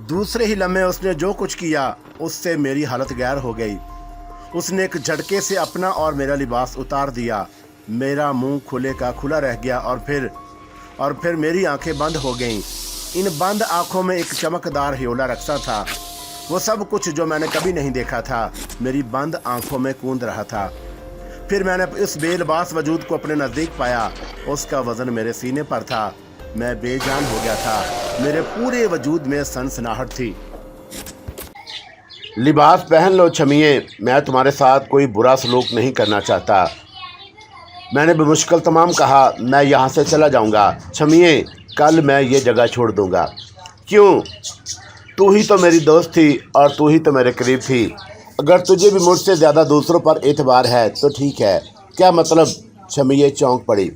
दूसरे ही लम्हे उसने जो कुछ किया उससे मेरी हालत गैर हो गई। उसने एक झटके से अपना और मेरा लिबास उतार दिया। मेरा मुंह खुले का खुला रह गया और फिर मेरी आंखें बंद हो गईं। इन बंद आंखों में एक चमकदार ह्योला रक्सा था। वो सब कुछ जो मैंने कभी नहीं देखा था मेरी बंद आंखों में कूद रहा था। फिर मैंने उस बेलबास वजूद को अपने नज़दीक पाया। उसका वज़न मेरे सीने पर था। मैं बेजान हो गया था। मेरे पूरे वजूद में सनसनाहट थी। लिबास पहन लो छमिए, मैं तुम्हारे साथ कोई बुरा सलूक नहीं करना चाहता। मैंने बेमुश्किल तमाम कहा, मैं यहाँ से चला जाऊँगा छमिए, कल मैं ये जगह छोड़ दूँगा। क्यों? तू ही तो मेरी दोस्त थी और तू ही तो मेरे करीब थी। अगर तुझे भी मुझसे ज़्यादा दूसरों पर एतबार है तो ठीक है। क्या मतलब? शमीए चौंक पड़ी।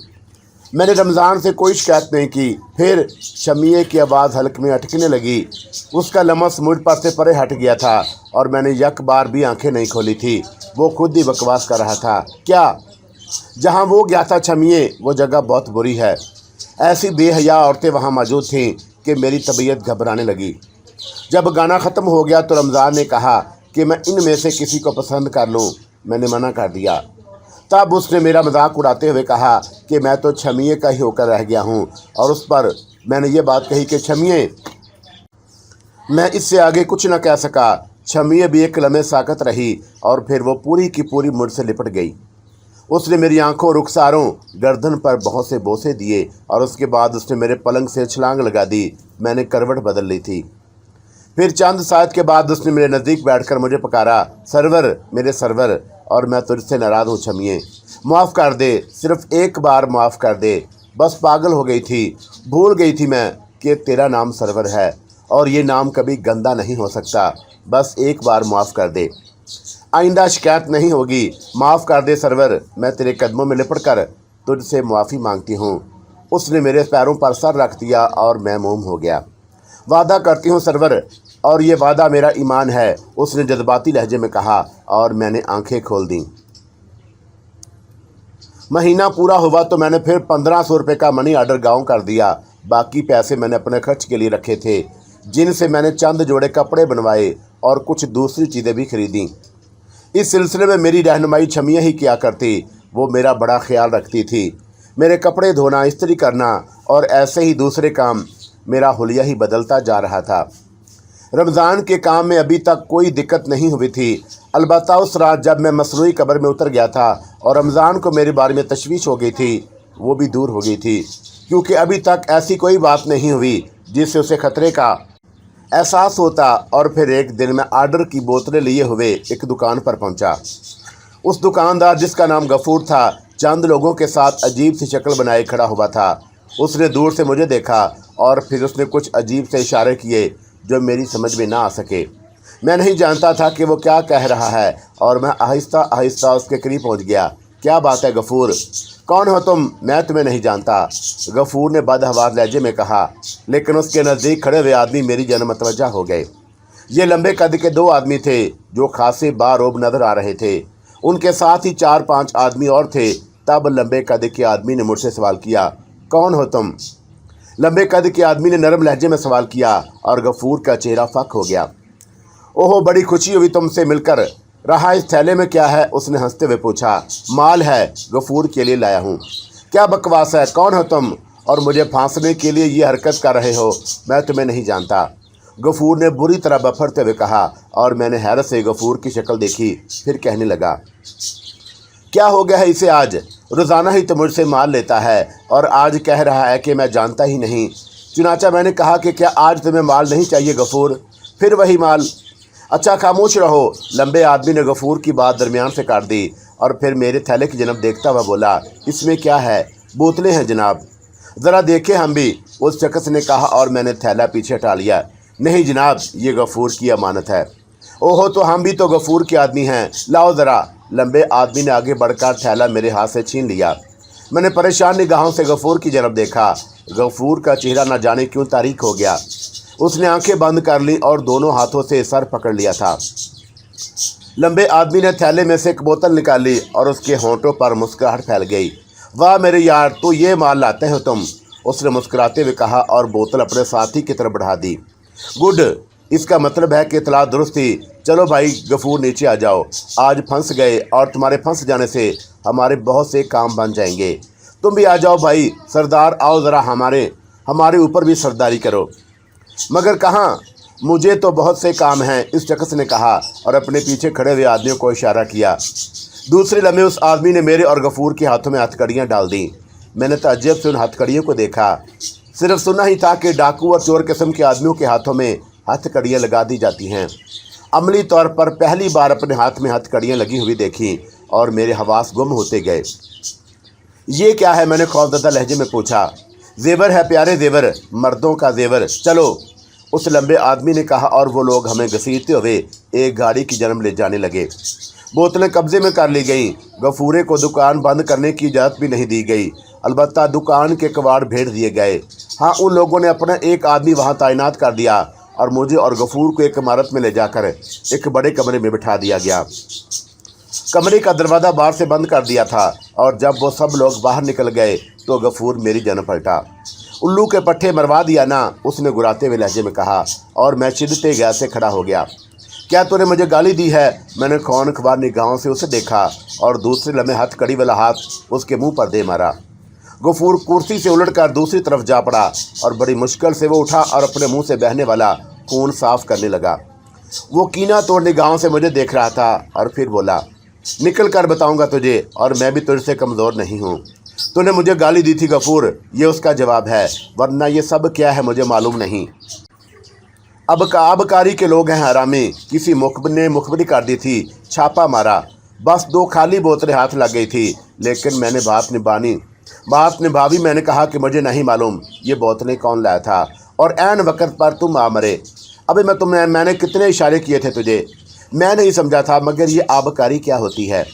मैंने रमज़ान से कोई शिकायत नहीं की। फिर शमीए की आवाज़ हल्क में अटकने लगी। उसका लमस मुझ पर से परे हट गया था और मैंने यक बार भी आंखें नहीं खोली थी। वो खुद ही बकवास कर रहा था। क्या? जहाँ वो गया था शमीए, वो जगह बहुत बुरी है। ऐसी बेहया औरतें वहाँ मौजूद थीं कि मेरी तबीयत घबराने लगी। जब गाना ख़त्म हो गया तो रमज़ान ने कहा कि मैं इनमें से किसी को पसंद कर लूँ। मैंने मना कर दिया। तब उसने मेरा मजाक उड़ाते हुए कहा कि मैं तो छमिए का ही होकर रह गया हूँ और उस पर मैंने ये बात कही कि छमिए, मैं इससे आगे कुछ न कह सका। छमिए भी एक लम्हे साकत रही और फिर वो पूरी की पूरी मुझसे लिपट गई। उसने मेरी आंखों, रुखसारों, गर्दन पर बहुत से बोसे दिए और उसके बाद उसने मेरे पलंग से छलांग लगा दी। मैंने करवट बदल ली थी। फिर चंद साथ के बाद उसने मेरे नज़दीक बैठकर मुझे पुकारा, सरवर, मेरे सरवर, और मैं तुझसे नाराज़ हूँ छमिए, माफ़ कर दे, सिर्फ़ एक बार माफ़ कर दे। बस पागल हो गई थी, भूल गई थी मैं कि तेरा नाम सरवर है और ये नाम कभी गंदा नहीं हो सकता। बस एक बार माफ़ कर दे, आइंदा शिकायत नहीं होगी। माफ़ कर दे सरवर, मैं तेरे कदमों में लिपट कर तुझसे माफ़ी मांगती हूँ। उसने मेरे पैरों पर सर रख दिया और मैं मोम हो गया। वादा करती हूँ सरवर, और ये वादा मेरा ईमान है, उसने जज्बाती लहजे में कहा और मैंने आंखें खोल दी। महीना पूरा हुआ तो मैंने फिर 1500 रुपये का मनी ऑर्डर गाँव कर दिया। बाकी पैसे मैंने अपने खर्च के लिए रखे थे, जिनसे मैंने चंद जोड़े कपड़े बनवाए और कुछ दूसरी चीज़ें भी खरीदी। इस सिलसिले में मेरी रहनुमाई छमिया ही किया करती। वो मेरा बड़ा ख्याल रखती थी। मेरे कपड़े धोना, इस्त्री करना और ऐसे ही दूसरे काम। मेरा हुलिया ही बदलता जा रहा था। रमज़ान के काम में अभी तक कोई दिक्कत नहीं हुई थी। अलबत्ता उस रात जब मैं मसनूई कब्र में उतर गया था और रमज़ान को मेरे बारे में तशवीश हो गई थी, वो भी दूर हो गई थी, क्योंकि अभी तक ऐसी कोई बात नहीं हुई जिससे उसे ख़तरे का एहसास होता। और फिर एक दिन मैं आर्डर की बोतलें लिए हुए एक दुकान पर पहुंचा। उस दुकानदार, जिसका नाम गफूर था, चंद लोगों के साथ अजीब सी शक्ल बनाए खड़ा हुआ था। उसने दूर से मुझे देखा और फिर उसने कुछ अजीब से इशारे किए जो मेरी समझ में ना आ सके। मैं नहीं जानता था कि वो क्या कह रहा है और मैं आहिस्ता आहिस्ता उसके करीब पहुंच गया। क्या बात है गफूर? कौन हो तुम? मैं तुम्हें नहीं जानता, गफूर ने बदहवास लहजे में कहा। लेकिन उसके नज़दीक खड़े हुए आदमी मेरी जानब मतवज्जा हो गए। ये लंबे कद के दो आदमी थे जो खासे बारोब नजर आ रहे थे। उनके साथ ही 4-5 आदमी और थे। तब लंबे कद के आदमी ने मुझसे सवाल किया, कौन हो तुम? लंबे कद के आदमी ने नरम लहजे में सवाल किया और गफूर का चेहरा फक हो गया। ओहो, बड़ी खुशी हुई तुमसे मिलकर। रहा इस थैले में क्या है? उसने हंसते हुए पूछा। माल है, गफूर के लिए लाया हूँ। क्या बकवास है? कौन हो तुम और मुझे फांसने के लिए ये हरकत कर रहे हो? मैं तुम्हें नहीं जानता, गफूर ने बुरी तरह बफरते हुए कहा। और मैंने हैरत से गफूर की शक्ल देखी। फिर कहने लगा, क्या हो गया है इसे आज? रोज़ाना ही तो मुझसे माल लेता है और आज कह रहा है कि मैं जानता ही नहीं। चुनाचा मैंने कहा कि क्या आज तुम्हें माल नहीं चाहिए गफूर? फिर वही माल। अच्छा, खामोश रहो। लंबे आदमी ने गफूर की बात दरमियान से काट दी और फिर मेरे थैले की जनब देखता हुआ बोला, इसमें क्या है? बोतलें हैं जनाब, ज़रा देखें हम भी, उस शख्स ने कहा और मैंने थैला पीछे हटा लिया। नहीं जनाब, ये गफूर की अमानत है। ओहो, तो हम भी तो गफूर के आदमी हैं, लाओ ज़रा। लंबे आदमी ने आगे बढ़कर थैला मेरे हाथ से छीन लिया। मैंने परेशान निगाहों से गफूर की जनब देखा। गफूर का चेहरा न जाने क्यों तारीक हो गया। उसने आंखें बंद कर ली और दोनों हाथों से सर पकड़ लिया था। लंबे आदमी ने थैले में से एक बोतल निकाली और उसके होंठों पर मुस्कुराहट फैल गई। वाह मेरे यार, तो ये माल लाते हो तुम, उसने मुस्कुराते हुए कहा और बोतल अपने साथी की तरफ बढ़ा दी। गुड, इसका मतलब है कि इतला दुरुस्त थी। चलो भाई गफूर नीचे आ जाओ, आज फंस गए और तुम्हारे फंस जाने से हमारे बहुत से काम बन जाएंगे। तुम भी आ जाओ भाई सरदार, आओ ज़रा हमारे ऊपर भी सरदारी करो। मगर कहाँ, मुझे तो बहुत से काम हैं, इस शख्स ने कहा और अपने पीछे खड़े हुए आदमियों को इशारा किया। दूसरे लम्हे उस आदमी ने मेरे और गफूर के हाथों में हथकड़ियाँ डाल दी। मैंने ताज्जुब से उन हथकड़ियों को देखा। सिर्फ सुना ही था कि डाकू और चोर किस्म के आदमियों के हाथों में हथकड़ियाँ लगा दी जाती हैं। अमली तौर पर पहली बार अपने हाथ में हथकड़ियाँ लगी हुई देखी और मेरे हवास गुम होते गए। ये क्या है, मैंने खौफजदा लहजे में पूछा। जेवर है प्यारे, जेवर, मर्दों का जेवर, चलो, उस लंबे आदमी ने कहा और वो लोग हमें घसीटते हुए एक गाड़ी की जानब ले जाने लगे। बोतलें कब्जे में कर ली गईं। गफूरे को दुकान बंद करने की इजाज़त भी नहीं दी गई, अलबत्ता दुकान के कबाड़ भेड़ दिए गए। हाँ, उन लोगों ने अपना एक आदमी वहाँ तैनात कर दिया और मुझे और गफूर को एक इमारत में ले जाकर एक बड़े कमरे में बिठा दिया गया। कमरे का दरवाज़ा बाहर से बंद कर दिया था और जब वो सब लोग बाहर निकल गए तो गफूर मेरी जान पलटा। उल्लू के पट्टे मरवा दिया ना, उसने गुराते हुए लहजे में कहा और मैं चिढ़ते गैस से खड़ा हो गया। क्या तूने मुझे गाली दी है? मैंने कौन खबार निगाहों से उसे देखा और दूसरे लम्हे हथकड़ी वाला हाथ उसके मुंह पर दे मारा। गफूर कुर्सी से उलटकर दूसरी तरफ जा पड़ा और बड़ी मुश्किल से वो उठा और अपने मुंह से बहने वाला खून साफ करने लगा। वो कीना तोड़ निगाहों से मुझे देख रहा था और फिर बोला, निकल कर बताऊंगा तुझे, और मैं भी तुझसे कमज़ोर नहीं हूँ। तूने मुझे गाली दी थी गफूर, ये उसका जवाब है, वरना ये सब क्या है मुझे मालूम नहीं। अबकारी के लोग हैं हरामी, किसी मुखबिर ने मुखबिरी कर दी थी, छापा मारा, बस 2 खाली बोतलें हाथ लग गई थी, लेकिन मैंने बात निभावी। मैंने कहा कि मुझे नहीं मालूम ये बोतलें कौन लाया था और ऐन वक्त पर तुम आ मरे। अबे मैंने कितने इशारे किए थे तुझे, मैं नहीं समझा था। मगर ये आबकारी क्या होती है?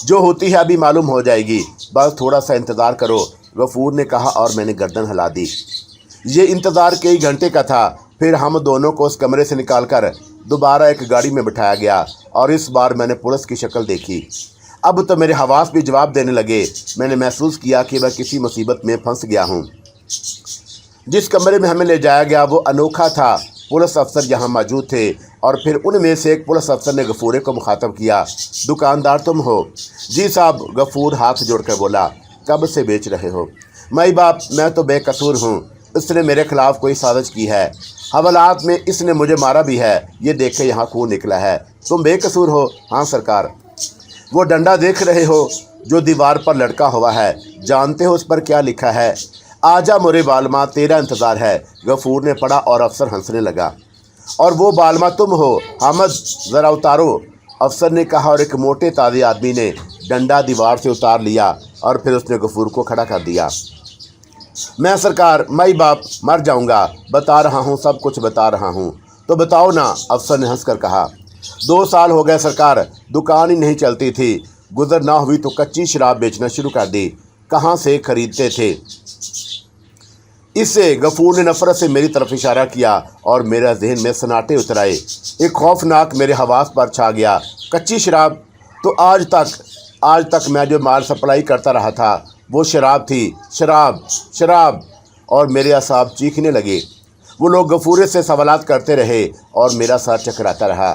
जो होती है अभी मालूम हो जाएगी, बस थोड़ा सा इंतज़ार करो, गफूर ने कहा और मैंने गर्दन हिला दी। ये इंतज़ार कई घंटे का था। फिर हम दोनों को उस कमरे से निकालकर दोबारा एक गाड़ी में बिठाया गया और इस बार मैंने पुलिस की शक्ल देखी। अब तो मेरे हवास भी जवाब देने लगे। मैंने महसूस किया कि मैं किसी मुसीबत में फंस गया हूँ। जिस कमरे में हमें ले जाया गया वो अनोखा था। पुलिस अफसर यहाँ मौजूद थे और फिर उनमें से एक पुलिस अफसर ने गफूरे को मुखातब किया, दुकानदार तुम हो? जी साहब, गफूर हाथ जोड़कर बोला। कब से बेच रहे हो? माई बाप, मैं तो बेकसूर हूँ, इसने मेरे खिलाफ़ कोई साजिश की है, हवालात में इसने मुझे मारा भी है, ये देखे यहाँ खून निकला है। तुम बेकसूर हो? हाँ सरकार। वो डंडा देख रहे हो जो दीवार पर लटका हुआ है, जानते हो उस पर क्या लिखा है? आजा मोरे बालमा, तेरा इंतज़ार है। गफूर ने पढ़ा और अफसर हंसने लगा। और वो बालमा तुम हो? हामद, ज़रा उतारो, अफसर ने कहा और एक मोटे ताज़े आदमी ने डंडा दीवार से उतार लिया और फिर उसने गफूर को खड़ा कर दिया। मैं सरकार, माई बाप, मर जाऊंगा, बता रहा हूँ, सब कुछ बता रहा हूँ। तो बताओ ना, अफसर ने हंसकर कहा। 2 साल हो गए सरकार, दुकान ही नहीं चलती थी, गुजर ना हुई तो कच्ची शराब बेचना शुरू कर दी, कहाँ से खरीदते थे? इससे गफूर ने नफरत से मेरी तरफ इशारा किया और मेरा जहन में सन्नाटे उतर आए। एक खौफनाक मेरे हवास पर छा गया। कच्ची शराब? तो आज तक मैं जो माल सप्लाई करता रहा था वो शराब थी, शराब। और मेरे असाब चीखने लगे। वो लोग गफूरे से सवालात करते रहे और मेरा सर चकराता रहा।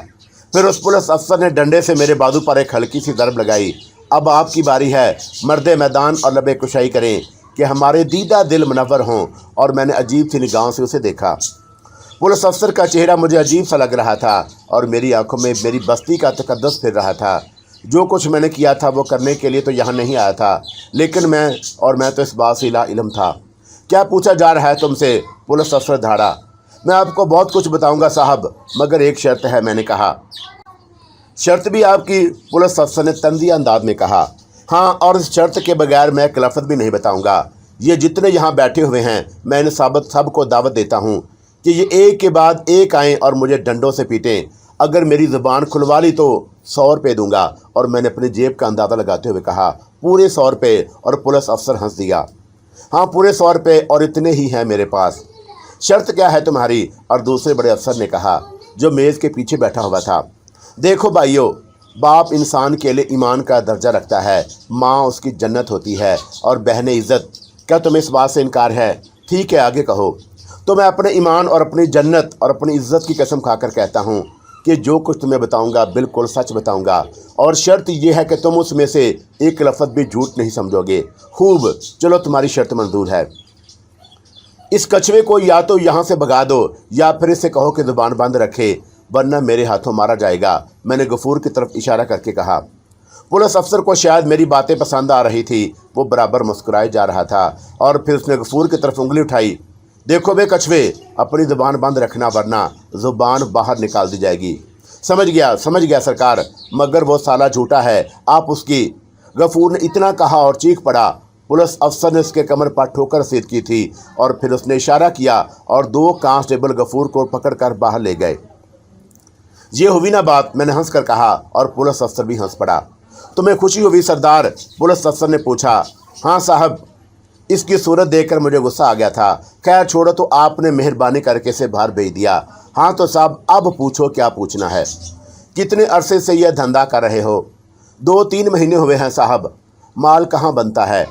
फिर उस पुलिस अफसर ने डंडे से मेरे बाजू पर एक हल्की सी दर्ब लगाई। अब आपकी बारी है, मर्दे मैदान और लबे कुशाई करें कि हमारे दीदा दिल मुनव्वर हों। और मैंने अजीब सी निगाहों से उसे देखा। पुलिस अफसर का चेहरा मुझे अजीब सा लग रहा था और मेरी आंखों में मेरी बस्ती का तकद्दुस फिर रहा था। जो कुछ मैंने किया था वो करने के लिए तो यहाँ नहीं आया था, लेकिन मैं तो इस बात से इल्म था। क्या पूछा जा रहा है तुमसे? पुलिस अफसर धाड़ा। मैं आपको बहुत कुछ बताऊंगा साहब, मगर एक शर्त है, मैंने कहा। शर्त भी आपकी? पुलिस अफसर ने तंजिया अंदाज में कहा। हाँ, और इस शर्त के बगैर मैं एक लफ्ज़ भी नहीं बताऊंगा। ये जितने यहाँ बैठे हुए हैं, मैं इन सबको दावत देता हूँ कि ये एक के बाद एक आएँ और मुझे डंडों से पीटें। अगर मेरी ज़ुबान खुलवा ली तो 100 रुपये दूंगा। और मैंने अपनी जेब का अंदाज़ा लगाते हुए कहा, पूरे 100 रुपये? और पुलिस अफसर हंस दिया। हाँ, पूरे 100 रुपये, और इतने ही हैं मेरे पास। शर्त क्या है तुम्हारी? और दूसरे बड़े अफसर ने कहा, जो मेज़ के पीछे बैठा हुआ था। देखो भाइयों, बाप इंसान के लिए ईमान का दर्जा रखता है, माँ उसकी जन्नत होती है और बहनें इज़्ज़त। क्या तुम्हें इस बात से इनकार है? ठीक है, आगे कहो। तो मैं अपने ईमान और अपनी जन्नत और अपनी इज्जत की कसम खाकर कहता हूँ कि जो कुछ तुम्हें बताऊँगा बिल्कुल सच बताऊँगा, और शर्त यह है कि तुम उसमें से एक लफ्ज़ भी झूठ नहीं समझोगे। खूब, चलो तुम्हारी शर्त मंजूर है। इस कछुए को या तो यहाँ से भगा दो या फिर इसे कहो कि ज़ुबान बंद रखे, वरना मेरे हाथों मारा जाएगा, मैंने गफूर की तरफ इशारा करके कहा। पुलिस अफसर को शायद मेरी बातें पसंद आ रही थी, वो बराबर मुस्कुराए जा रहा था और फिर उसने गफूर की तरफ उंगली उठाई। देखो बे कछुए, अपनी ज़ुबान बंद रखना वरना ज़ुबान बाहर निकाल दी जाएगी। समझ गया सरकार, मगर वो साला झूठा है, आप उसकी। गफूर ने इतना कहा और चीख पड़ा। पुलिस अफसर ने उसके कमर पर ठोकर रसीद की थी और फिर उसने इशारा किया और 2 कांस्टेबल गफूर को पकड़कर बाहर ले गए। ये हुई ना बात, मैंने हंस कर कहा और पुलिस अफसर भी हंस पड़ा। तुम्हें खुशी हुई सरदार? पुलिस अफसर ने पूछा। हाँ साहब, इसकी सूरत देखकर मुझे गुस्सा आ गया था। खैर छोड़ो, तो आपने मेहरबानी करके इसे बाहर भेज दिया। हाँ तो साहब, अब पूछो क्या पूछना है। कितने अरसे से यह धंधा कर रहे हो? 2-3 महीने हुए हैं साहब। माल कहाँ बनता है?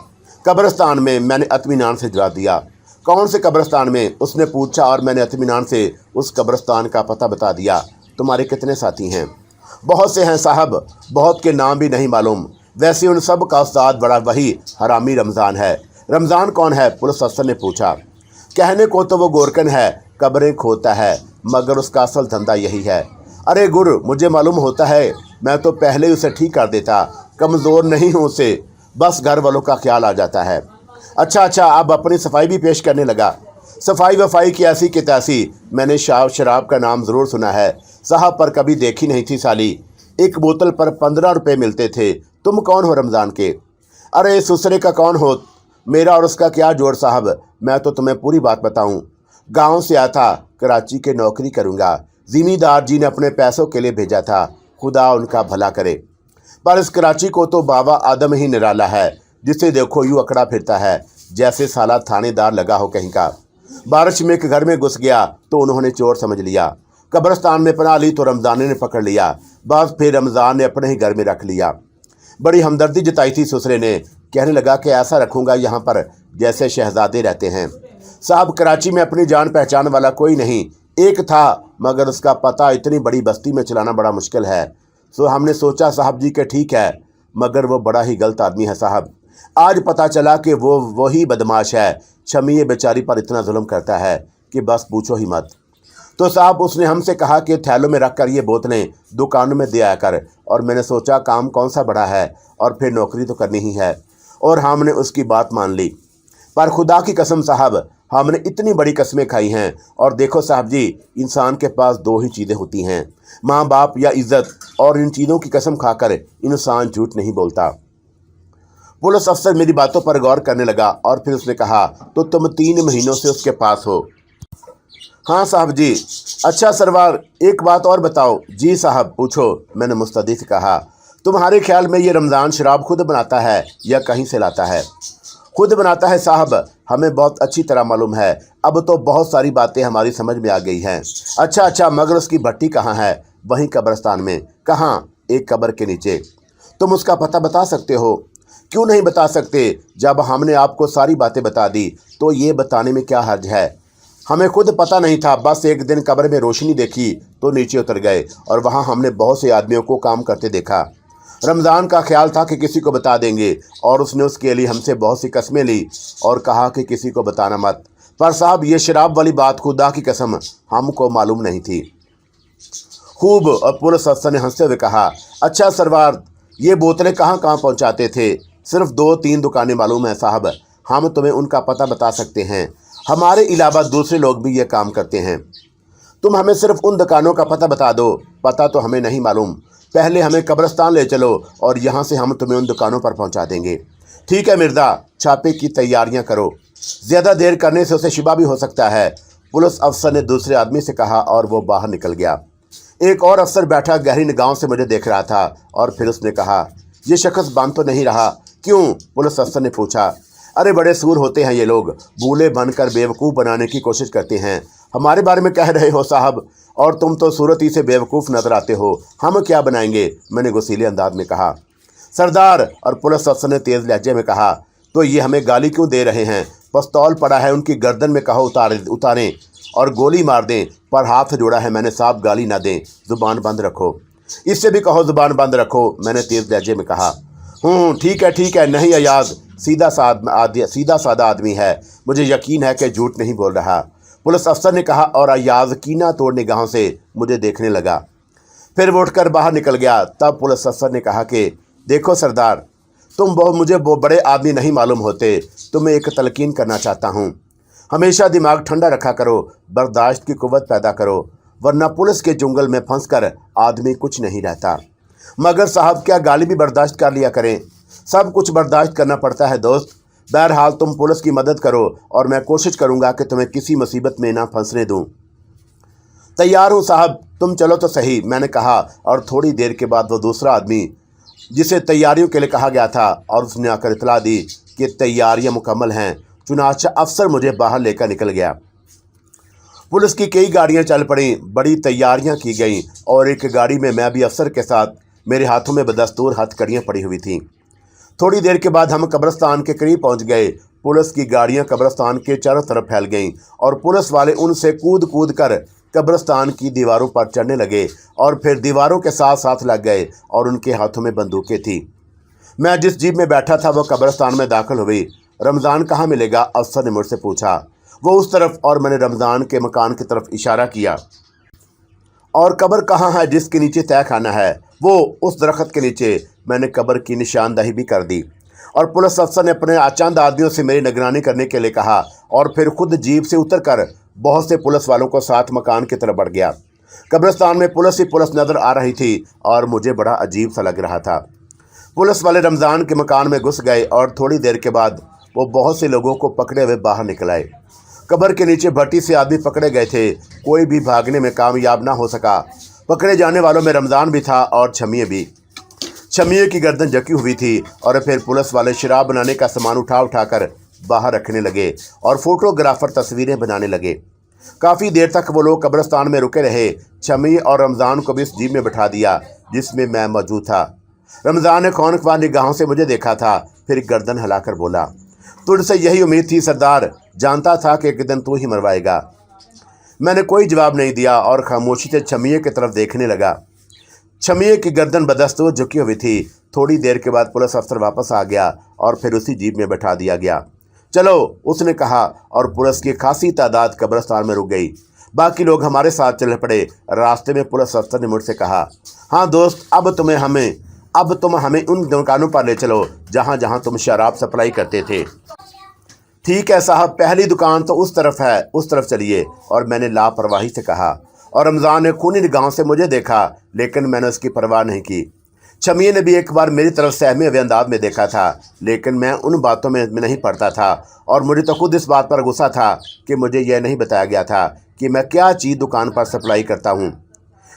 कब्रिस्तान में, मैंने इत्मीनान से जवाब दिया। कौन से कब्रिस्तान में? उसने पूछा और मैंने इत्मीनान से उस कब्रिस्तान का पता बता दिया। तुम्हारे कितने साथी हैं? बहुत से हैं साहब, बहुत के नाम भी नहीं मालूम। वैसे उन सब का उस्ताद बड़ा वही हरामी रमज़ान है। रमज़ान कौन है? पुलिस अफसर ने पूछा। कहने को तो वो गोरकन है, कब्रें खोता है, मगर उसका असल धंधा यही है। अरे गुर, मुझे मालूम होता है, मैं तो पहले ही उसे ठीक कर देता। कमज़ोर नहीं हूँ उसे, बस घर वालों का ख्याल आ जाता है। अच्छा, अब अपनी सफाई भी पेश करने लगा। सफाई वफाई की ऐसी कि तैसी। मैंने शराब का नाम ज़रूर सुना है साहब, पर कभी देखी नहीं थी साली। एक बोतल पर 15 रुपये मिलते थे। तुम कौन हो रमज़ान के? अरे सुसरे का कौन हो? मेरा और उसका क्या जोड़ साहब, मैं तो तुम्हें पूरी बात बताऊं। गांव से आया था, कराची के नौकरी करूंगा। ज़मींदार जी ने अपने पैसों के लिए भेजा था, खुदा उनका भला करे। पर इस कराची को तो बाबा आदम ही निराला है, जिसे देखो यूँ अकड़ा फिरता है जैसे साला थानेदार लगा हो कहीं का। बारिश में एक घर में घुस गया तो उन्होंने चोर समझ लिया। कब्रिस्तान में पनाह ली तो रमज़ान ने पकड़ लिया। बस फिर रमज़ान ने अपने ही घर में रख लिया। बड़ी हमदर्दी जताई थी ससुरे ने। कहने लगा कि ऐसा रखूँगा यहाँ पर जैसे शहजादे रहते हैं। साहब, कराची में अपनी जान पहचान वाला कोई नहीं। एक था, मगर उसका पता इतनी बड़ी बस्ती में चलाना बड़ा मुश्किल है। सो हमने सोचा साहब जी के ठीक है, मगर वो बड़ा ही गलत आदमी है साहब। आज पता चला कि वो वही बदमाश है। शमी बेचारी पर इतना जुल्म करता है कि बस पूछो ही मत। तो साहब उसने हमसे कहा कि थैलों में रख कर ये बोतलें दुकानों में दे आया कर, और मैंने सोचा काम कौन सा बड़ा है और फिर नौकरी तो करनी ही है, और हमने उसकी बात मान ली। पर खुदा की कसम साहब, हमने इतनी बड़ी कस्में खाई हैं। और देखो साहब जी, इंसान के पास 2 ही चीज़ें होती हैं, माँ बाप या इज़्ज़त, और इन चीज़ों की कसम खाकर इंसान झूठ नहीं बोलता। पुलिस अफसर मेरी बातों पर गौर करने लगा और फिर उसने कहा, तो तुम 3 महीनों से उसके पास हो? हाँ साहब जी। अच्छा सरवार, एक बात और बताओ। जी साहब, पूछो, मैंने मुस्तैद कहा। तुम्हारे ख्याल में ये रमज़ान शराब खुद बनाता है या कहीं से लाता है? खुद बनाता है साहब, हमें बहुत अच्छी तरह मालूम है। अब तो बहुत सारी बातें हमारी समझ में आ गई हैं। अच्छा, मगर उसकी भट्टी कहाँ है? वहीं कब्रिस्तान में। कहाँ? एक कब्र के नीचे। तुम उसका पता बता सकते हो? क्यों नहीं बता सकते? जब हमने आपको सारी बातें बता दी तो ये बताने में क्या हर्ज है? हमें खुद पता नहीं था, बस एक दिन कब्र में रोशनी देखी तो नीचे उतर गए और वहाँ हमने बहुत से आदमियों को काम करते देखा। रमज़ान का ख्याल था कि किसी को बता देंगे, और उसने उसके लिए हमसे बहुत सी कस्में ली और कहा कि किसी को बताना मत। पर साहब, ये शराब वाली बात खुदा की कसम हमको मालूम नहीं थी। खूब, और पुलिस अफसर ने हंसते हुए कहा। अच्छा सरवार, ये बोतलें कहाँ कहाँ पहुँचाते थे? सिर्फ 2-3 दुकानें मालूम है साहब, हम तुम्हें उनका पता बता सकते हैं। हमारे अलावा दूसरे लोग भी ये काम करते हैं। तुम हमें सिर्फ उन दुकानों का पता बता दो। पता तो हमें नहीं मालूम, पहले हमें कब्रिस्तान ले चलो और यहाँ से हम तुम्हें उन दुकानों पर पहुँचा देंगे। ठीक है मिर्ज़ा, छापे की तैयारियाँ करो, ज़्यादा देर करने से उसे शिबा भी हो सकता है, पुलिस अफसर ने दूसरे आदमी से कहा और वो बाहर निकल गया। एक और अफसर बैठा गहरी निगाहों से मुझे देख रहा था और फिर उसने कहा, ये शख्स बांध तो नहीं रहा? क्यों? पुलिस अफसर ने पूछा। अरे बड़े सूर होते हैं ये लोग, भूले बनकर बेवकूफ़ बनाने की कोशिश करते हैं। हमारे बारे में कह रहे हो साहब, और तुम तो सूरत ही से बेवकूफ़ नजर आते हो, हम क्या बनाएंगे? मैंने गुस्सीले अंदाज में कहा। सरदार, और पुलिस अफसर ने तेज़ लहजे में कहा, तो ये हमें गाली क्यों दे रहे हैं? پستول پڑا ہے، ان کی گردن میں کہو اتاریں اور گولی مار دیں، پر ہاتھ جوڑا ہے، میں نے صاف گالی نہ دیں، زبان بند رکھو۔ اس سے بھی کہو زبان بند رکھو، میں نے تیز لہجے میں کہا۔ ٹھیک ہے، نہیں ایاز سیدھا سادہ آدمی ہے، مجھے یقین ہے کہ جھوٹ نہیں بول رہا، پولیس افسر نے کہا، اور ایاز کینہ توڑ نگاہوں سے مجھے دیکھنے لگا۔ پھر وہ اٹھ کر باہر نکل گیا۔ تب پولیس افسر نے کہا کہ دیکھو سردار، تم مجھے بڑے آدمی نہیں معلوم ہوتے، تمہیں ایک تلقین کرنا چاہتا ہوں، ہمیشہ دماغ ٹھنڈا رکھا کرو، برداشت کی قوت پیدا کرو، ورنہ پولیس کے جنگل میں پھنس کر آدمی کچھ نہیں رہتا۔ مگر صاحب کیا گالی بھی برداشت کر لیا کریں؟ سب کچھ برداشت کرنا پڑتا ہے دوست۔ بہرحال تم پولیس کی مدد کرو اور میں کوشش کروں گا کہ تمہیں کسی مصیبت میں نہ پھنسنے دوں۔ تیار ہوں صاحب، تم چلو تو صحیح، میں نے کہا، اور تھوڑی دیر کے بعد وہ دوسرا آدمی جسے تیاریوں کے لیے کہا گیا تھا، اور اس نے آ کر اطلاع دی کہ تیاریاں مکمل ہیں۔ چنانچہ افسر مجھے باہر لے کر نکل گیا۔ پولیس کی کئی گاڑیاں چل پڑیں، بڑی تیاریاں کی گئیں، اور ایک گاڑی میں بھی افسر کے ساتھ، میرے ہاتھوں میں بدستور ہتھ کڑیاں پڑی ہوئی تھیں۔ تھوڑی دیر کے بعد ہم قبرستان کے قریب پہنچ گئے۔ پولیس کی گاڑیاں قبرستان کے چاروں طرف پھیل گئیں، اور پولیس والے ان سے کود کر قبرستان کی دیواروں پر چڑھنے لگے، اور پھر دیواروں کے ساتھ لگ گئے، اور ان کے ہاتھوں میں بندوقیں تھیں۔ میں جس جیپ میں بیٹھا تھا وہ قبرستان میں داخل ہوئی۔ رمضان کہاں ملے گا؟ افسر نے مجھ سے پوچھا۔ وہ اس طرف، اور میں نے رمضان کے مکان کی طرف اشارہ کیا۔ اور قبر کہاں ہے جس کے نیچے طے خانہ ہے؟ وہ اس درخت کے نیچے۔ میں نے قبر کی نشاندہی بھی کر دی، اور پولیس افسر نے اپنے چند آدمیوں سے میری نگرانی کرنے کے لیے کہا، اور پھر خود جیپ سے اتر کر بہت سے پولیس والوں کو ساتھ مکان کی طرف بڑھ گیا۔ قبرستان میں پولیس ہی پولیس نظر آ رہی تھی، اور مجھے بڑا عجیب سا لگ رہا تھا۔ پولیس والے رمضان کے مکان میں گھس گئے، اور تھوڑی دیر کے بعد وہ بہت سے لوگوں کو پکڑے ہوئے باہر نکل آئے۔ قبر کے نیچے بھٹی سے آدمی پکڑے گئے تھے، کوئی بھی بھاگنے میں کامیاب نہ ہو سکا۔ پکڑے جانے والوں میں رمضان بھی تھا، اور چھمیے بھی۔ چھمیے کی گردن جکی ہوئی تھی، اور پھر پولیس والے شراب بنانے کا سامان اٹھا کر باہر رکھنے لگے، اور فوٹوگرافر تصویریں بنانے لگے۔ کافی دیر تک وہ لوگ قبرستان میں رکے رہے۔ چھمیے اور رمضان کو بھی اس جیپ میں بٹھا دیا جس میں میں موجود تھا۔ رمضان نے خونخوار نگاہوں سے مجھے دیکھا تھا، پھر گردن ہلا کر بولا، تجھ سے یہی امید تھی سردار، جانتا تھا کہ ایک دن تو ہی مروائے گا۔ میں نے کوئی جواب نہیں دیا، اور خاموشی سے چھمیے کی طرف دیکھنے لگا۔ چھمیے کی گردن بدستور جھکی ہوئی تھی۔ تھوڑی دیر کے بعد پولیس افسر واپس آ گیا، اور پھر اسی جیپ میں بٹھا دیا گیا۔ چلو، اس نے کہا، اور پولیس کی خاصی تعداد قبرستان میں رک گئی۔ باقی لوگ ہمارے ساتھ چل پڑے۔ راستے میں پولیس افسر نے مجھ سے کہا، ہاں دوست، اب تم ہمیں ان دکانوں پر لے چلو جہاں تم شراب سپلائی کرتے تھے۔ ٹھیک ہے صاحب، پہلی دکان تو اس طرف ہے، اس طرف چلیے، اور میں نے لاپرواہی سے کہا، اور رمضان نے خونی نگاہوں سے مجھے دیکھا، لیکن میں نے اس کی پرواہ نہیں کی۔ چھمیے نے بھی ایک بار میری طرف سہمے ہوئے انداز میں دیکھا تھا، لیکن میں ان باتوں میں نہیں پڑتا تھا، اور مجھے تو خود اس بات پر غصہ تھا کہ مجھے یہ نہیں بتایا گیا تھا کہ میں کیا چیز دکان پر سپلائی کرتا ہوں۔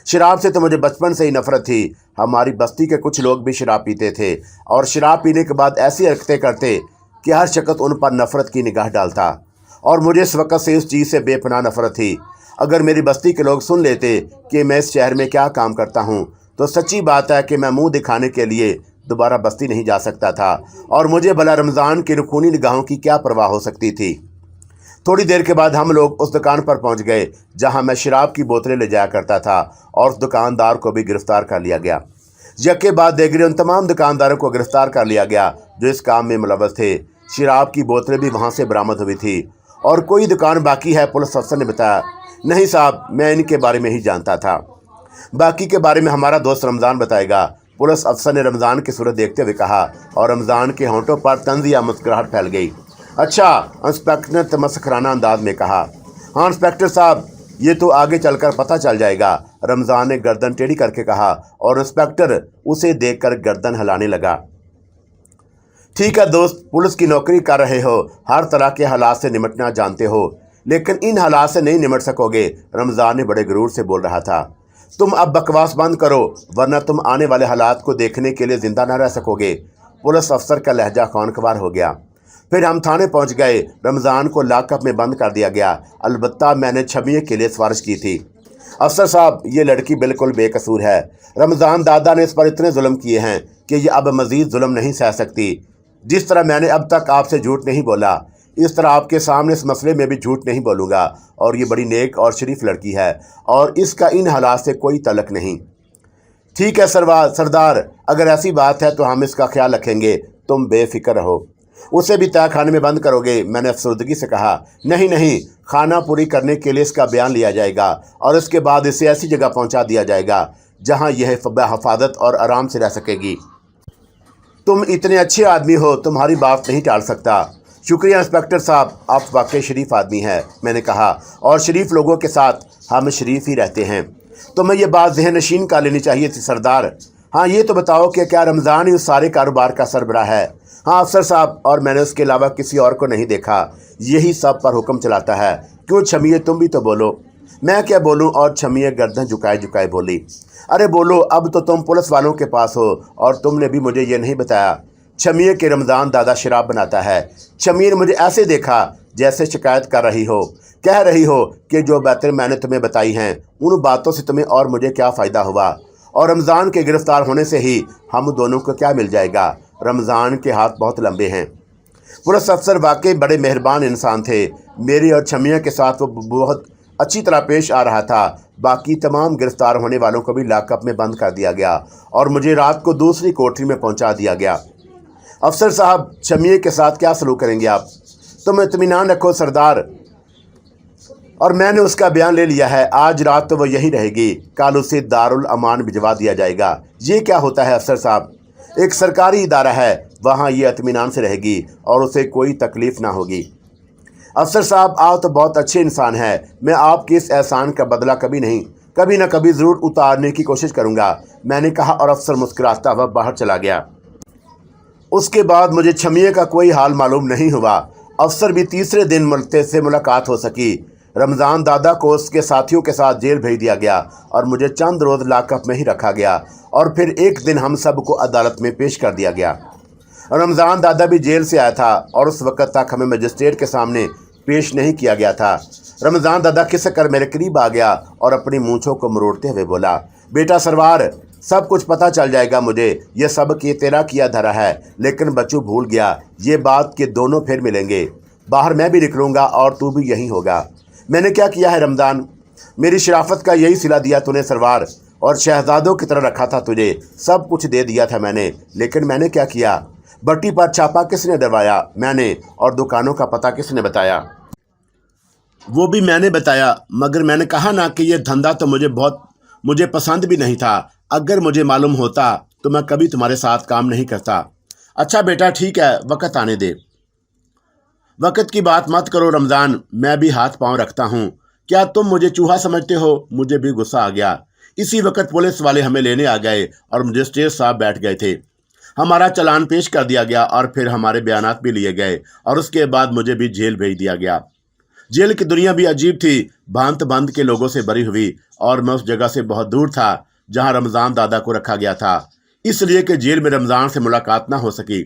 شراب سے تو مجھے بچپن سے ہی نفرت تھی۔ ہماری بستی کے کچھ لوگ بھی شراب پیتے تھے، اور شراب پینے کے بعد ایسی حرکتیں کرتے کہ ہر شخص ان پر نفرت کی نگاہ ڈالتا، اور مجھے اس وقت سے اس چیز سے بے پناہ نفرت تھی۔ اگر میری بستی کے لوگ سن لیتے کہ میں اس شہر میں کیا کام کرتا ہوں، تو سچی بات ہے کہ میں منہ دکھانے کے لیے دوبارہ بستی نہیں جا سکتا تھا، اور مجھے بھلا رمضان کی خونی نگاہوں کی کیا پرواہ ہو سکتی تھی۔ تھوڑی دیر کے بعد ہم لوگ اس دکان پر پہنچ گئے جہاں میں شراب کی بوتلیں لے جایا کرتا تھا، اور اس دکاندار کو بھی گرفتار کر لیا گیا۔ یکے بعد دیگر ان تمام دکانداروں کو گرفتار کر لیا گیا جو اس کام میں ملوث تھے۔ شراب کی بوتلیں بھی وہاں سے برآمد ہوئی تھی۔ اور کوئی دکان باقی ہے؟ پولیس افسر نے بتایا۔ نہیں صاحب، میں ان کے بارے میں ہی جانتا تھا، باقی کے بارے میں ہمارا دوست رمضان بتائے گا، پولیس افسر نے رمضان کی صورت دیکھتے ہوئے کہا، اور رمضان کے ہونٹوں پر طنزیہ مسکراہٹ پھیل گئی۔ اچھا، انسپکٹر نے تمسخرانہ انداز میں کہا۔ ہاں انسپکٹر صاحب، یہ تو آگے چل کر پتہ چل جائے گا، رمضان نے گردن ٹیڑھی کر کے کہا، اور انسپکٹر اسے دیکھ کر گردن ہلانے لگا۔ ٹھیک ہے دوست، پولیس کی نوکری کر رہے ہو، ہر طرح کے حالات سے نمٹنا جانتے ہو، لیکن ان حالات سے نہیں نمٹ سکو گے، رمضان نے بڑے غرور سے بول رہا تھا۔ تم اب بکواس بند کرو، ورنہ تم آنے والے حالات کو دیکھنے کے لیے زندہ نہ رہ سکو گے۔ پولیس افسر کا لہجہ خوانخوار ہو گیا۔ پھر ہم تھانے پہنچ گئے۔ رمضان کو لاک اپ میں بند کر دیا گیا، البتہ میں نے چھمیے کے لیے سفارش کی تھی۔ افسر صاحب، یہ لڑکی بالکل بے قصور ہے، رمضان دادا نے اس پر اتنے ظلم کیے ہیں کہ یہ اب مزید ظلم نہیں سہ سکتی۔ جس طرح میں نے اب تک آپ سے جھوٹ نہیں بولا، इस तरह आपके सामने इस मसले में भी झूठ नहीं बोलूँगा, और ये बड़ी नेक और शरीफ लड़की है और इसका इन हालात से कोई तल्लुक़ नहीं। ठीक है सरदार, अगर ऐसी बात है तो हम इसका ख्याल रखेंगे, तुम बेफिक्र रहो। उसे भी तय खाने में बंद करोगे? मैंने अफसरदगी से कहा। नहीं नहीं, खाना पूरी करने के लिए इसका बयान लिया जाएगा और इसके बाद इसे ऐसी जगह पहुंचा दिया जाएगा जहां यह हिफाजत और आराम से रह सकेगी। तुम इतने अच्छे आदमी हो, तुम्हारी बात नहीं टाल सकता। शुक्रिया इंस्पेक्टर साहब, आप वाकई शरीफ आदमी हैं, मैंने कहा, और शरीफ लोगों के साथ हम शरीफ ही रहते हैं। तुम्हें यह बात ज़हन नशीन कर लेनी चाहिए थी सरदार। हाँ, ये तो बताओ कि क्या रमज़ान ही उस सारे कारोबार का सरबराह है? हाँ अफसर साहब, और मैंने उसके अलावा किसी और को नहीं देखा। यही सब पर हुक्म चलाता है। क्यों छमिए, तुम भी तो बोलो। मैं क्या बोलूं? और छमिए गर्दन झुकाए झुकाए बोली। अरे बोलो, अब तो तुम पुलिस वालों के पास हो और तुमने भी मुझे ये नहीं बताया छमिए कि रमज़ान दादा शराब बनाता है। छमिए ने मुझे ऐसे देखा जैसे शिकायत कर रही हो, कह रही हो कि जो बातें मैंने तुम्हें बताई हैं उन बातों से तुम्हें और मुझे क्या फ़ायदा हुआ, और रमज़ान के गिरफ़्तार होने से ही हम दोनों को क्या मिल जाएगा? रमज़ान के हाथ बहुत लंबे हैं। पुलिस अफसर वाकई बड़े मेहरबान इंसान थे। मेरी और छमिया के साथ वो बहुत अच्छी तरह पेश आ रहा था। बाकी तमाम गिरफ़्तार होने वालों को भी लॉकअप में बंद कर दिया गया और मुझे रात को दूसरी कोठरी में पहुंचा दिया गया। अफसर साहब, छमिए के साथ क्या सलूक करेंगे आप? तुम इत्मीनान रखो सरदार, और मैंने उसका बयान ले लिया है। आज रात तो वो यहीं रहेगी, कल उसे दारुल अमान भिजवा दिया जाएगा। ये क्या होता है अफसर साहब? एक सरकारी इदारा है, वहाँ ये इत्मीनान से रहेगी और उसे कोई तकलीफ़ ना होगी। अफसर साहब, आप तो बहुत अच्छे इंसान हैं। मैं आपके इस एहसान का बदला कभी ना कभी ज़रूर उतारने की कोशिश करूँगा, मैंने कहा, और अफसर मुस्कुराता हुआ बाहर चला गया। उसके बाद मुझे छमिए का कोई हाल मालूम नहीं हुआ। अफसर भी तीसरे दिन मुल्ते से मुलाकात हो सकी। रमज़ान दादा को उसके साथियों के साथ जेल भेज दिया गया और मुझे चंद रोज़ लॉकअप में ही रखा गया, और फिर एक दिन हम सब को अदालत में पेश कर दिया गया। रमज़ान दादा भी जेल से आया था और उस वक़्त तक हमें मजिस्ट्रेट के सामने पेश नहीं किया गया था। रमज़ान दादा खिसक कर मेरे करीब आ गया और अपनी मूँछों को मरोड़ते हुए बोला, बेटा सरवार, सब कुछ पता चल जाएगा मुझे। ये सब कि तेरा किया धरा है, लेकिन बच्चू भूल गया ये बात कि दोनों फिर मिलेंगे। बाहर मैं भी निकलूँगा और तू भी यहीं होगा। मैंने क्या किया है रमज़ान? मेरी शराफत का यही सिला दिया तूने सरवार, और शहजादों की तरह रखा था तुझे। सब कुछ दे दिया था मैंने, लेकिन मैंने क्या किया? भट्टी पर छापा किसने डरवाया? मैंने। और दुकानों का पता किसने बताया? वो भी मैंने बताया, मगर मैंने कहा ना कि ये धंधा तो मुझे पसंद भी नहीं था। अगर मुझे मालूम होता तो मैं कभी तुम्हारे साथ काम नहीं करता। अच्छा बेटा ठीक है, वक़्त आने दे। वक़्त की बात मत करो रमज़ान, मैं भी हाथ पांव रखता हूँ। क्या तुम मुझे चूहा समझते हो? मुझे भी गुस्सा आ गया। इसी वक्त पुलिस वाले हमें लेने आ गए और मजिस्ट्रेट साहब बैठ गए थे। हमारा चालान पेश कर दिया गया और फिर हमारे बयानात भी लिए गए, और उसके बाद मुझे भी जेल भेज दिया गया। जेल की दुनिया भी अजीब थी, भांत भांत के लोगों से भरी हुई, और मैं उस जगह से बहुत दूर था जहाँ रमज़ान दादा को रखा गया था, इसलिए कि जेल में रमज़ान से मुलाकात ना हो सकी।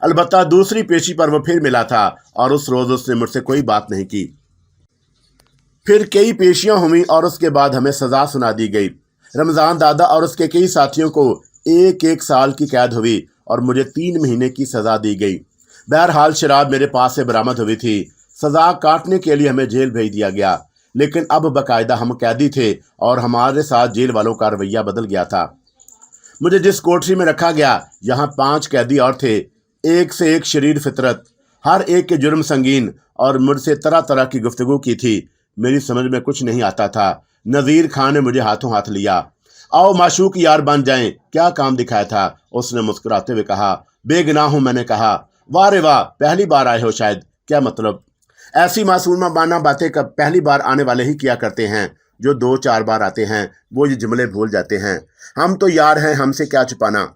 अलबत्ता दूसरी पेशी पर वो फिर मिला था और उस रोज़ उसने मुझसे कोई बात नहीं की। फिर कई पेशियां हुई और उसके बाद हमें सज़ा सुना दी गई। रमज़ान दादा और उसके कई साथियों को 1-1 साल की कैद हुई और मुझे 3 महीने की सज़ा दी गई। बहरहाल शराब मेरे पास से बरामद हुई थी। सज़ा काटने के लिए हमें जेल भेज दिया गया, लेकिन अब बाकायदा हम कैदी थे और हमारे साथ जेल वालों का रवैया बदल गया था। मुझे जिस कोठरी में रखा गया, यहाँ 5 कैदी और थे, एक से एक शरीर फितरत, हर एक के जुर्म संगीन, और मुझसे तरह तरह की गुफ्तगू की थी। मेरी समझ में कुछ नहीं आता था। नज़ीर खान ने मुझे हाथों हाथ लिया। आओ माशूक यार बन जाएं, क्या काम दिखाया था? उसने मुस्कुराते हुए कहा। बेगुनाह हूँ, मैंने कहा। वाह रे वाह, पहली बार आए हो शायद। क्या मतलब? ऐसी मासूमा बाना बातें कब पहली बार आने वाले ही किया करते हैं। जो 2-4 बार आते हैं वो ये जुमले भूल जाते हैं। हम तो यार हैं, हमसे क्या छुपाना।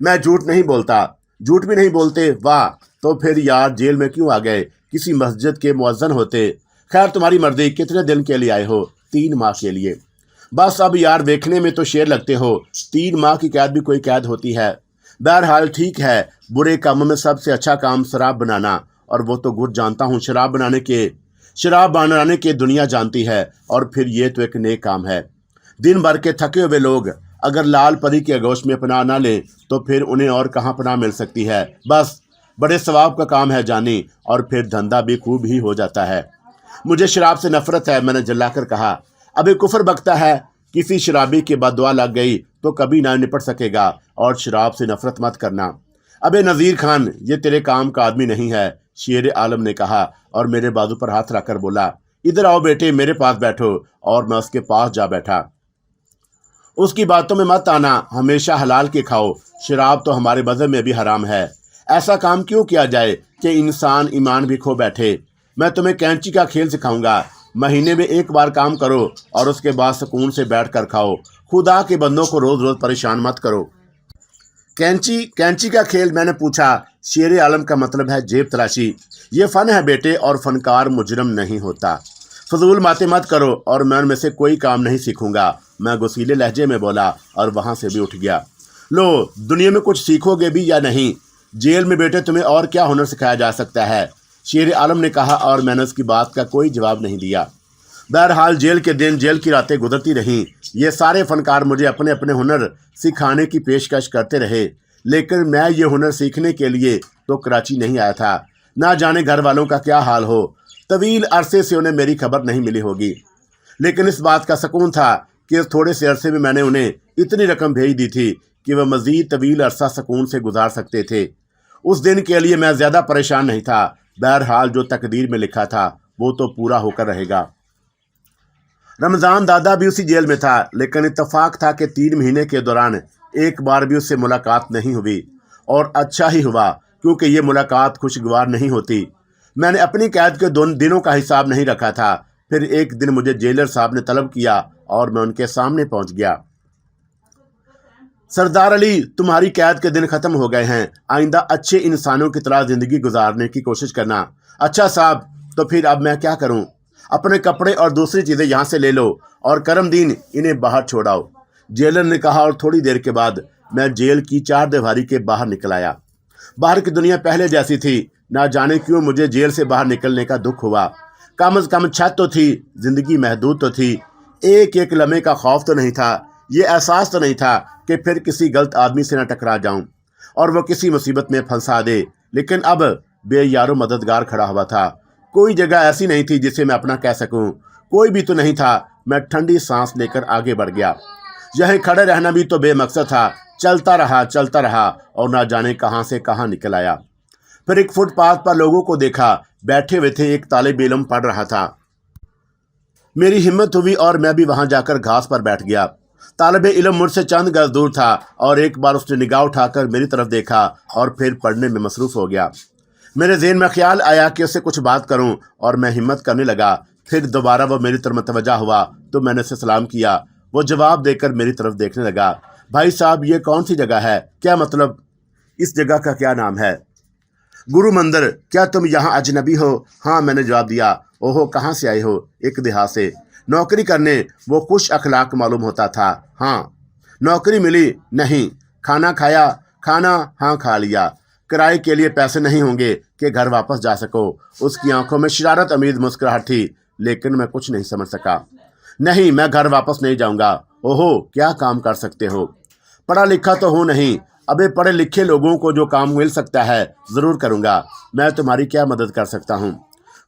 मैं झूठ नहीं बोलता। झूठ भी नहीं बोलते? वाह, तो फिर यार जेल में क्यों आ गए? किसी मस्जिद के मुअज्जिन होते। खैर तुम्हारी मर्जी। कितने दिन के लिए आए हो? 3 माह के लिए। बस अब यार देखने में तो शेर लगते हो। 3 माह की कैद भी कोई कैद होती है। बहरहाल ठीक है, बुरे कामों में सबसे अच्छा काम शराब बनाना, और वो तो गुड़ जानता हूँ। शराब बनाने के दुनिया जानती है, और फिर ये तो एक नेक काम है। दिन भर के थके हुए लोग अगर लाल परी के आगोश में पनाह ना लें तो फिर उन्हें और कहाँ पनाह मिल सकती है। बस बड़े सवाब का काम है जानी, और फिर धंधा भी खूब ही हो जाता है। मुझे शराब से नफरत है, मैंने जल्लाकर कहा। अबे कुफर बकता है, किसी शराबी की बददुआ लग गई तो कभी ना निपट सकेगा, और शराब से नफरत मत करना। अबे नज़ीर खान, ये तेरे काम का आदमी नहीं है, शेर आलम ने कहा और मेरे बाजू पर हाथ रखकर बोला, इधर आओ बेटे, मेरे पास बैठो। और मैं उसके पास जा बैठा। उसकी बातों में मत आना, हमेशा हलाल के खाओ, शराब तो हमारे मज़हब में भी हराम है। ऐसा काम क्यों किया जाए कि इंसान ईमान भी खो बैठे। मैं तुम्हें कैंची का खेल सिखाऊंगा। महीने में एक बार काम करो और उसके बाद सुकून से बैठ कर खाओ। खुदा के बंदों को रोज़ रोज़ परेशान मत करो। कैंची का खेल, मैंने पूछा। शेर आलम का मतलब है जेब तलाशी। ये फ़न है बेटे, और फनकार मुजरम नहीं होता। फजूल बातें मत करो, और मैं उनमें से कोई काम नहीं सीखूंगा, मैं गुस्सीले लहजे में बोला और वहाँ से भी उठ गया। लो, दुनिया में कुछ सीखोगे भी या नहीं? जेल में बेटे तुम्हें और क्या हुनर सिखाया जा सकता है? शेर आलम ने कहा, और मैंने उसकी बात का कोई जवाब नहीं दिया। बहरहाल जेल के दिन, जेल की रातें गुजरती रहीं। ये सारे फनकार मुझे अपने अपने हुनर सिखाने की पेशकश करते रहे, लेकिन मैं ये हुनर सीखने के लिए तो कराची नहीं आया था। ना जाने घर वालों का क्या हाल हो, तवील अरसे से उन्हें मेरी खबर नहीं मिली होगी। लेकिन इस बात का सुकून था कि इस थोड़े से अरसे में मैंने उन्हें इतनी रकम भेज दी थी कि वह मज़ीद तवील अरसा सुकून से गुजार सकते थे। उस दिन के लिए मैं ज़्यादा परेशान नहीं था। बहरहाल जो तकदीर में लिखा था वो तो पूरा होकर रहेगा। रमज़ान दादा भी उसी जेल में था, लेकिन इत्तफाक था कि 3 महीने के दौरान एक बार भी उससे मुलाकात नहीं हुई, और अच्छा ही हुआ, क्योंकि ये मुलाकात खुशगवार नहीं होती। मैंने अपनी कैद के दिनों का हिसाब नहीं रखा था। फिर एक दिन मुझे जेलर साहब ने तलब किया और मैं उनके सामने पहुंच गया। सरदार अली, तुम्हारी कैद के दिन ख़त्म हो गए हैं। आइंदा अच्छे इंसानों की तरह ज़िंदगी गुजारने की कोशिश करना। अच्छा साहब, तो फिर अब मैं क्या करूं? अपने कपड़े और दूसरी चीज़ें यहाँ से ले लो और करमदीन इन्हें बाहर छोड़ाओ, जेलर ने कहा। और थोड़ी देर के बाद मैं जेल की 4 दीवारी के बाहर निकल आया। बाहर की दुनिया पहले जैसी थी। ना जाने क्यों मुझे जेल से बाहर निकलने का दुख हुआ। कम अज़ कम छत तो थी, ज़िंदगी महदूद तो थी, एक एक लम्हे का खौफ तो नहीं था, ये एहसास तो नहीं था कि फिर किसी गलत आदमी से न टकरा जाऊं और वह किसी मुसीबत में फंसा दे। लेकिन अब बेयारो मददगार खड़ा हुआ था। कोई जगह ऐसी नहीं थी जिसे मैं अपना कह सकूं, कोई भी तो नहीं था। मैं ठंडी सांस लेकर आगे बढ़ गया। यहीं खड़े रहना भी तो बेमकसद था। चलता रहा और ना जाने कहाँ से कहाँ निकल आया। फिर एक फुटपाथ पर लोगों को देखा, बैठे हुए थे। एक तालिब इल्म पढ़ रहा था। मेरी हिम्मत हुई और मैं भी वहां जाकर घास पर बैठ गया। तालिब इल्म मुझसे चंद गज दूर था और एक बार उसने निगाह उठाकर मेरी तरफ देखा और फिर पढ़ने में मसरूफ़ हो गया। मेरे ज़हन में ख्याल आया कि उससे कुछ बात करूं और मैं हिम्मत करने लगा। फिर दोबारा वो मेरी तरफ मतवज्जा हुआ तो मैंने उसे सलाम किया। वो जवाब देकर मेरी तरफ देखने लगा। भाई साहब, ये कौन सी जगह है? क्या मतलब, इस जगह का क्या नाम है? गुरु मंदिर। क्या तुम यहाँ अजनबी हो? हाँ, मैंने जवाब दिया। ओहो, कहाँ से आए हो? एक देहात से। नौकरी करने? वो खुश अखलाक मालूम होता था। हाँ। नौकरी मिली? नहीं। खाना खाया? खाना हाँ खा लिया। किराए के लिए पैसे नहीं होंगे कि घर वापस जा सको? उसकी आंखों में शरारत अमीज मुस्कुराहट थी, लेकिन मैं कुछ नहीं समझ सका। नहीं, मैं घर वापस नहीं जाऊंगा। ओहो, क्या काम कर सकते हो? पढ़ा लिखा तो हूँ नहीं। अबे, पढ़े लिखे लोगों को जो काम मिल सकता है ज़रूर करूँगा। मैं तुम्हारी क्या मदद कर सकता हूँ?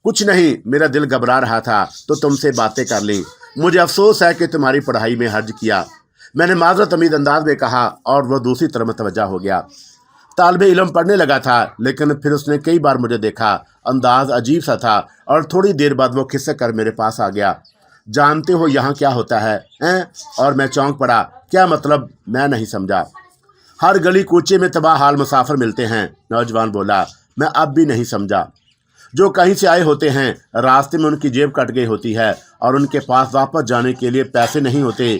कुछ नहीं, मेरा दिल घबरा रहा था तो तुमसे बातें कर ली। मुझे अफसोस है कि तुम्हारी पढ़ाई में हर्ज किया, मैंने माज़रत अमीद अंदाज में कहा और वह दूसरी तरफ मतवज्जा हो गया। तालिब इल्म पढ़ने लगा था, लेकिन फिर उसने कई बार मुझे देखा। अंदाज अजीब सा था और थोड़ी देर बाद वो खिसक कर मेरे पास आ गया। जानते हो यहाँ क्या होता है हैं? और मैं चौंक पड़ा। क्या मतलब? मैं नहीं समझा। हर गली कूचे में तबाह हाल मुसाफिर मिलते हैं, नौजवान बोला। मैं अब भी नहीं समझा। जो कहीं से आए होते हैं, रास्ते में उनकी जेब कट गई होती है और उनके पास वापस जाने के लिए पैसे नहीं होते।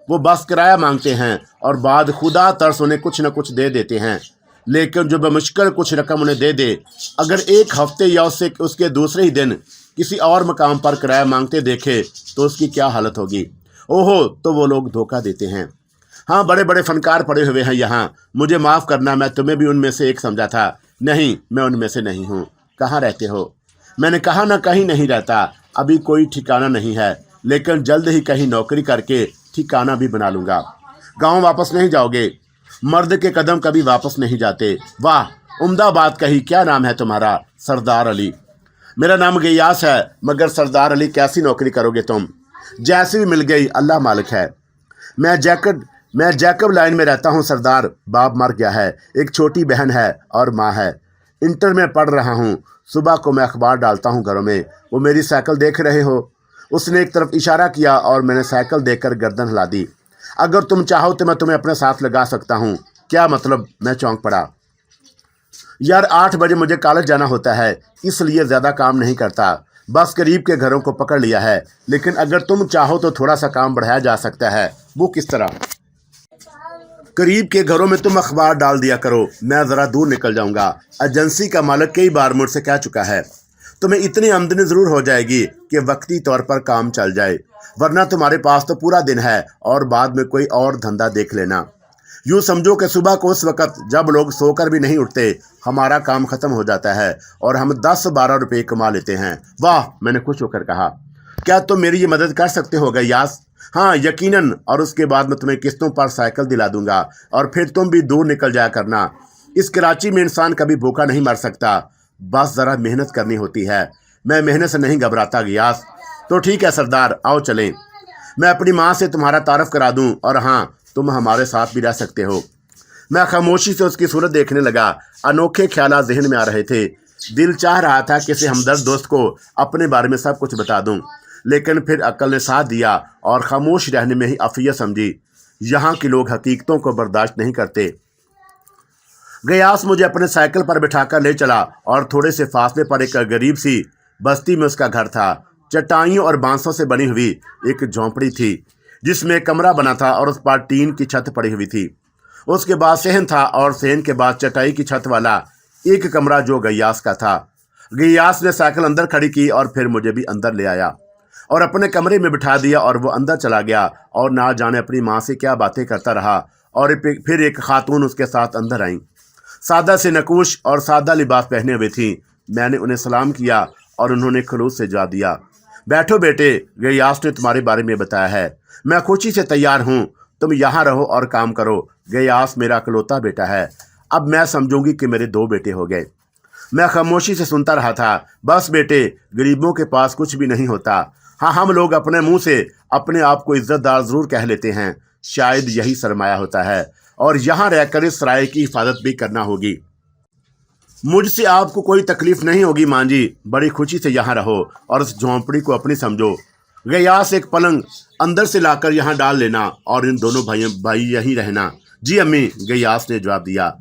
वो बस किराया मांगते हैं और बाद खुदा तरस उन्हें कुछ न कुछ दे देते हैं। लेकिन जो बमुश्किल कुछ रकम उन्हें दे दे, अगर एक हफ्ते या उसके दूसरे ही दिन किसी और मकाम पर किराया मांगते देखे तो उसकी क्या हालत होगी? ओहो, तो वो लोग धोखा देते हैं। हाँ, बड़े बड़े फनकार पड़े हुए हैं यहाँ। मुझे माफ़ करना, मैं तुम्हें भी उनमें से एक समझा था। नहीं, मैं उनमें से नहीं हूँ। कहाँ रहते हो? मैंने कहा ना, कहीं नहीं रहता। अभी कोई ठिकाना नहीं है, लेकिन जल्द ही कहीं नौकरी करके ठिकाना भी बना लूँगा। गाँव वापस नहीं जाओगे? मर्द के कदम कभी वापस नहीं जाते। वाह, उम्दा बात कही, क्या नाम है तुम्हारा? सरदार अली। मेरा नाम गियास है, मगर सरदार अली कैसी नौकरी करोगे तुम? जैसी भी मिल गई, अल्लाह मालिक है। मैं जैकब लाइन में रहता हूँ सरदार। बाप मर गया है, एक छोटी बहन है और माँ है। इंटर में पढ़ रहा हूँ। सुबह को मैं अखबार डालता हूँ घरों में। वो मेरी साइकिल देख रहे हो? उसने एक तरफ इशारा किया और मैंने साइकिल देखकर गर्दन हिला दी। अगर तुम चाहो तो मैं तुम्हें अपने साथ लगा सकता हूँ। क्या मतलब? मैं चौंक पड़ा। यार 8 बजे मुझे कॉलेज जाना होता है, इसलिए ज़्यादा काम नहीं करता। बस करीब के घरों को पकड़ लिया है, लेकिन अगर तुम चाहो तो थोड़ा सा काम बढ़ाया जा सकता है। वो किस तरह? करीब के घरों में तुम अखबार डाल दिया करो, मैं ज़रा दूर निकल जाऊंगा। एजेंसी का मालिक कई बार मुझसे कह चुका है, तुम्हें इतनी आमदनी ज़रूर हो जाएगी कि वक्ती तौर पर काम चल जाए, वरना तुम्हारे पास तो पूरा दिन है और बाद में कोई और धंधा देख लेना। यूँ समझो कि सुबह को उस वक़्त जब लोग सोकर भी नहीं उठते, हमारा काम ख़त्म हो जाता है और हम 10-12 रुपये कमा लेते हैं। वाह, मैंने खुश होकर कहा। क्या तुम मेरी ये मदद कर सकते हो गियास? हाँ यकीनन, और उसके बाद मैं तुम्हें किस्तों पर साइकिल दिला दूंगा और फिर तुम भी दूर निकल जाया करना। इस कराची में इंसान कभी भूखा नहीं मर सकता, बस ज़रा मेहनत करनी होती है। मैं मेहनत से नहीं घबराता गियास। तो ठीक है सरदार, आओ चलें। मैं अपनी माँ से तुम्हारा तारफ़ करा दूँ, और हाँ, तुम हमारे साथ भी रह सकते हो। मैं खामोशी से उसकी सूरत देखने लगा। अनोखे ख्याल जहन में आ रहे थे। दिल चाह रहा था किसी हमदर्द दोस्त को अपने बारे में सब कुछ बता दूं, लेकिन फिर अक्ल ने साथ दिया और खामोश रहने में ही अफियत समझी। यहाँ के लोग हकीकतों को बर्दाश्त नहीं करते। गियास मुझे अपने साइकिल पर बिठाकर ले चला और थोड़े से फासले पर एक गरीब सी बस्ती में उसका घर था। चट्टाइयों और बांसों से बनी हुई एक झोंपड़ी थी, जिसमें एक कमरा बना था और उस पर टीन की छत पड़ी हुई थी। उसके बाद सहन था और सहन के बाद चटाई की छत वाला एक कमरा जो गियास का था। गियास ने साइकिल अंदर खड़ी की और फिर मुझे भी अंदर ले आया और अपने कमरे में बिठा दिया और वो अंदर चला गया और ना जाने अपनी माँ से क्या बातें करता रहा। और फिर एक खातून उसके साथ अंदर आई। सादा से नकूश और सादा लिबास पहने हुए थी। मैंने उन्हें सलाम किया और उन्होंने खलूस से जवाब दिया, बैठो बेटे, गियास ने तुम्हारे बारे में बताया है। मैं खुशी से तैयार हूँ, तुम यहाँ रहो और काम करो। गियास मेरा इकलौता बेटा है। अब मैं समझूंगी कि मेरे 2 बेटे हो गए। मैं खामोशी से सुनता रहा था। बस बेटे, गरीबों के पास कुछ भी नहीं होता। हाँ, हम लोग अपने मुंह से अपने आप को इज्जतदार ज़रूर कह लेते हैं। शायद यही सरमाया होता है और यहाँ रहकर इस सराय की हिफाजत भी करना होगी। मुझसे आपको कोई तकलीफ नहीं होगी माँ जी। बड़ी खुशी से यहाँ रहो और उस झोंपड़ी को अपनी समझो। गियास एक पलंग अंदर से लाकर यहाँ डाल लेना और इन दोनों भाई यहीं रहना। जी अम्मी, गियास ने जवाब दिया।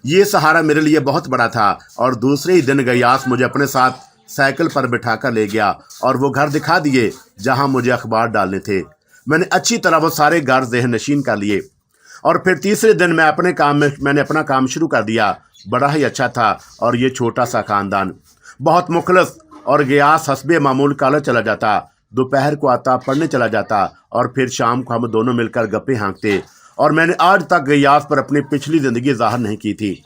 ये सहारा मेरे लिए बहुत बड़ा था और दूसरे ही दिन गियास मुझे अपने साथ साइकिल पर बिठाकर ले गया और वो घर दिखा दिए जहाँ मुझे अखबार डालने थे। मैंने अच्छी तरह वो सारे घर ज़हन नशीन कर लिए और फिर तीसरे दिन मैंने अपना काम शुरू कर दिया। बड़ा ही अच्छा था और ये छोटा सा ख़ानदान बहुत मुखलस। और गियास हस्बे मामूल कॉलेज चला जाता, दोपहर को आता, पढ़ने चला जाता और फिर शाम को हम दोनों मिलकर गप्पे हाँकते। और मैंने आज तक गियास पर अपनी पिछली ज़िंदगी ज़ाहिर नहीं की थी,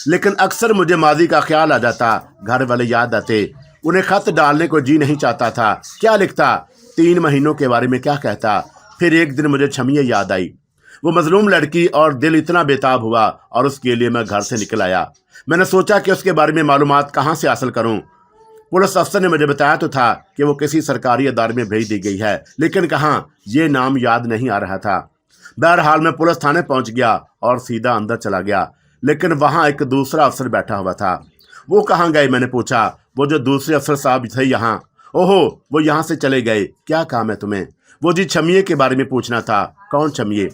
लेकिन अक्सर मुझे माजी का ख्याल आ जाता। घर वाले याद आते। उन्हें ख़त डालने को जी नहीं चाहता था। क्या लिखता, 3 महीनों के बारे में क्या कहता। फिर एक दिन मुझे छमिया याद आई, वो मजलूम लड़की, और दिल इतना बेताब हुआ और उसके लिए मैं घर से निकल आया। मैंने सोचा कि उसके बारे में मालूमात कहाँ से हासिल करूँ। पुलिस अफसर ने मुझे बताया तो था कि वो किसी सरकारी अदारे में भेज दी गई है, लेकिन कहाँ, ये नाम याद नहीं आ रहा था। बहरहाल मैं पुलिस थाने पहुंच गया और सीधा अंदर चला गया, लेकिन वहाँ एक दूसरा अफसर बैठा हुआ था। वो कहाँ गए, मैंने पूछा। वो जो दूसरे अफसर साहब थे यहाँ। ओहो, वो यहाँ से चले गए। क्या काम है तुम्हें? वो जी छमिये के बारे में पूछना था। कौन छमिये?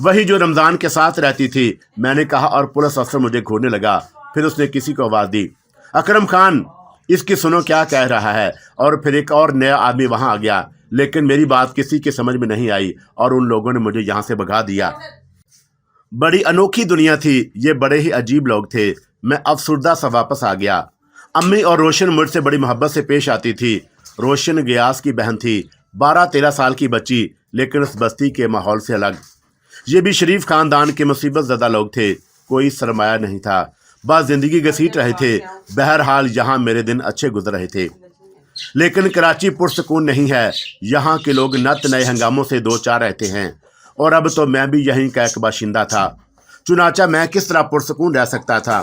वही जो रमज़ान के साथ रहती थी, मैंने कहा और पुलिस अफसर मुझे घूरने लगा। फिर उसने किसी को आवाज़ दी, अकरम खान, इसकी सुनो क्या कह रहा है। और फिर एक और नया आदमी वहाँ आ गया, लेकिन मेरी बात किसी के समझ में नहीं आई और उन लोगों ने मुझे यहाँ से भगा दिया। बड़ी अनोखी दुनिया थी, ये बड़े ही अजीब लोग थे। मैं अफसुर्दा सा वापस आ गया। अम्मी और रोशन मुझसे बड़ी मोहब्बत से पेश आती थी। रोशन गियास की बहन थी, 12-13 साल की बच्ची, लेकिन उस बस्ती के माहौल से अलग। ये भी शरीफ खानदान के मुसीबत ज़दा लोग थे। कोई सरमाया नहीं था, बस ज़िंदगी घसीट रहे थे। बहरहाल यहाँ मेरे दिन अच्छे गुजर रहे थे, लेकिन कराची पुरसकून नहीं है। यहाँ के लोग नत नए हंगामों से दो चार रहते हैं और अब तो मैं भी यहीं का एक बाशिंदा था। चुनाचा मैं किस तरह पुरसकून रह सकता था।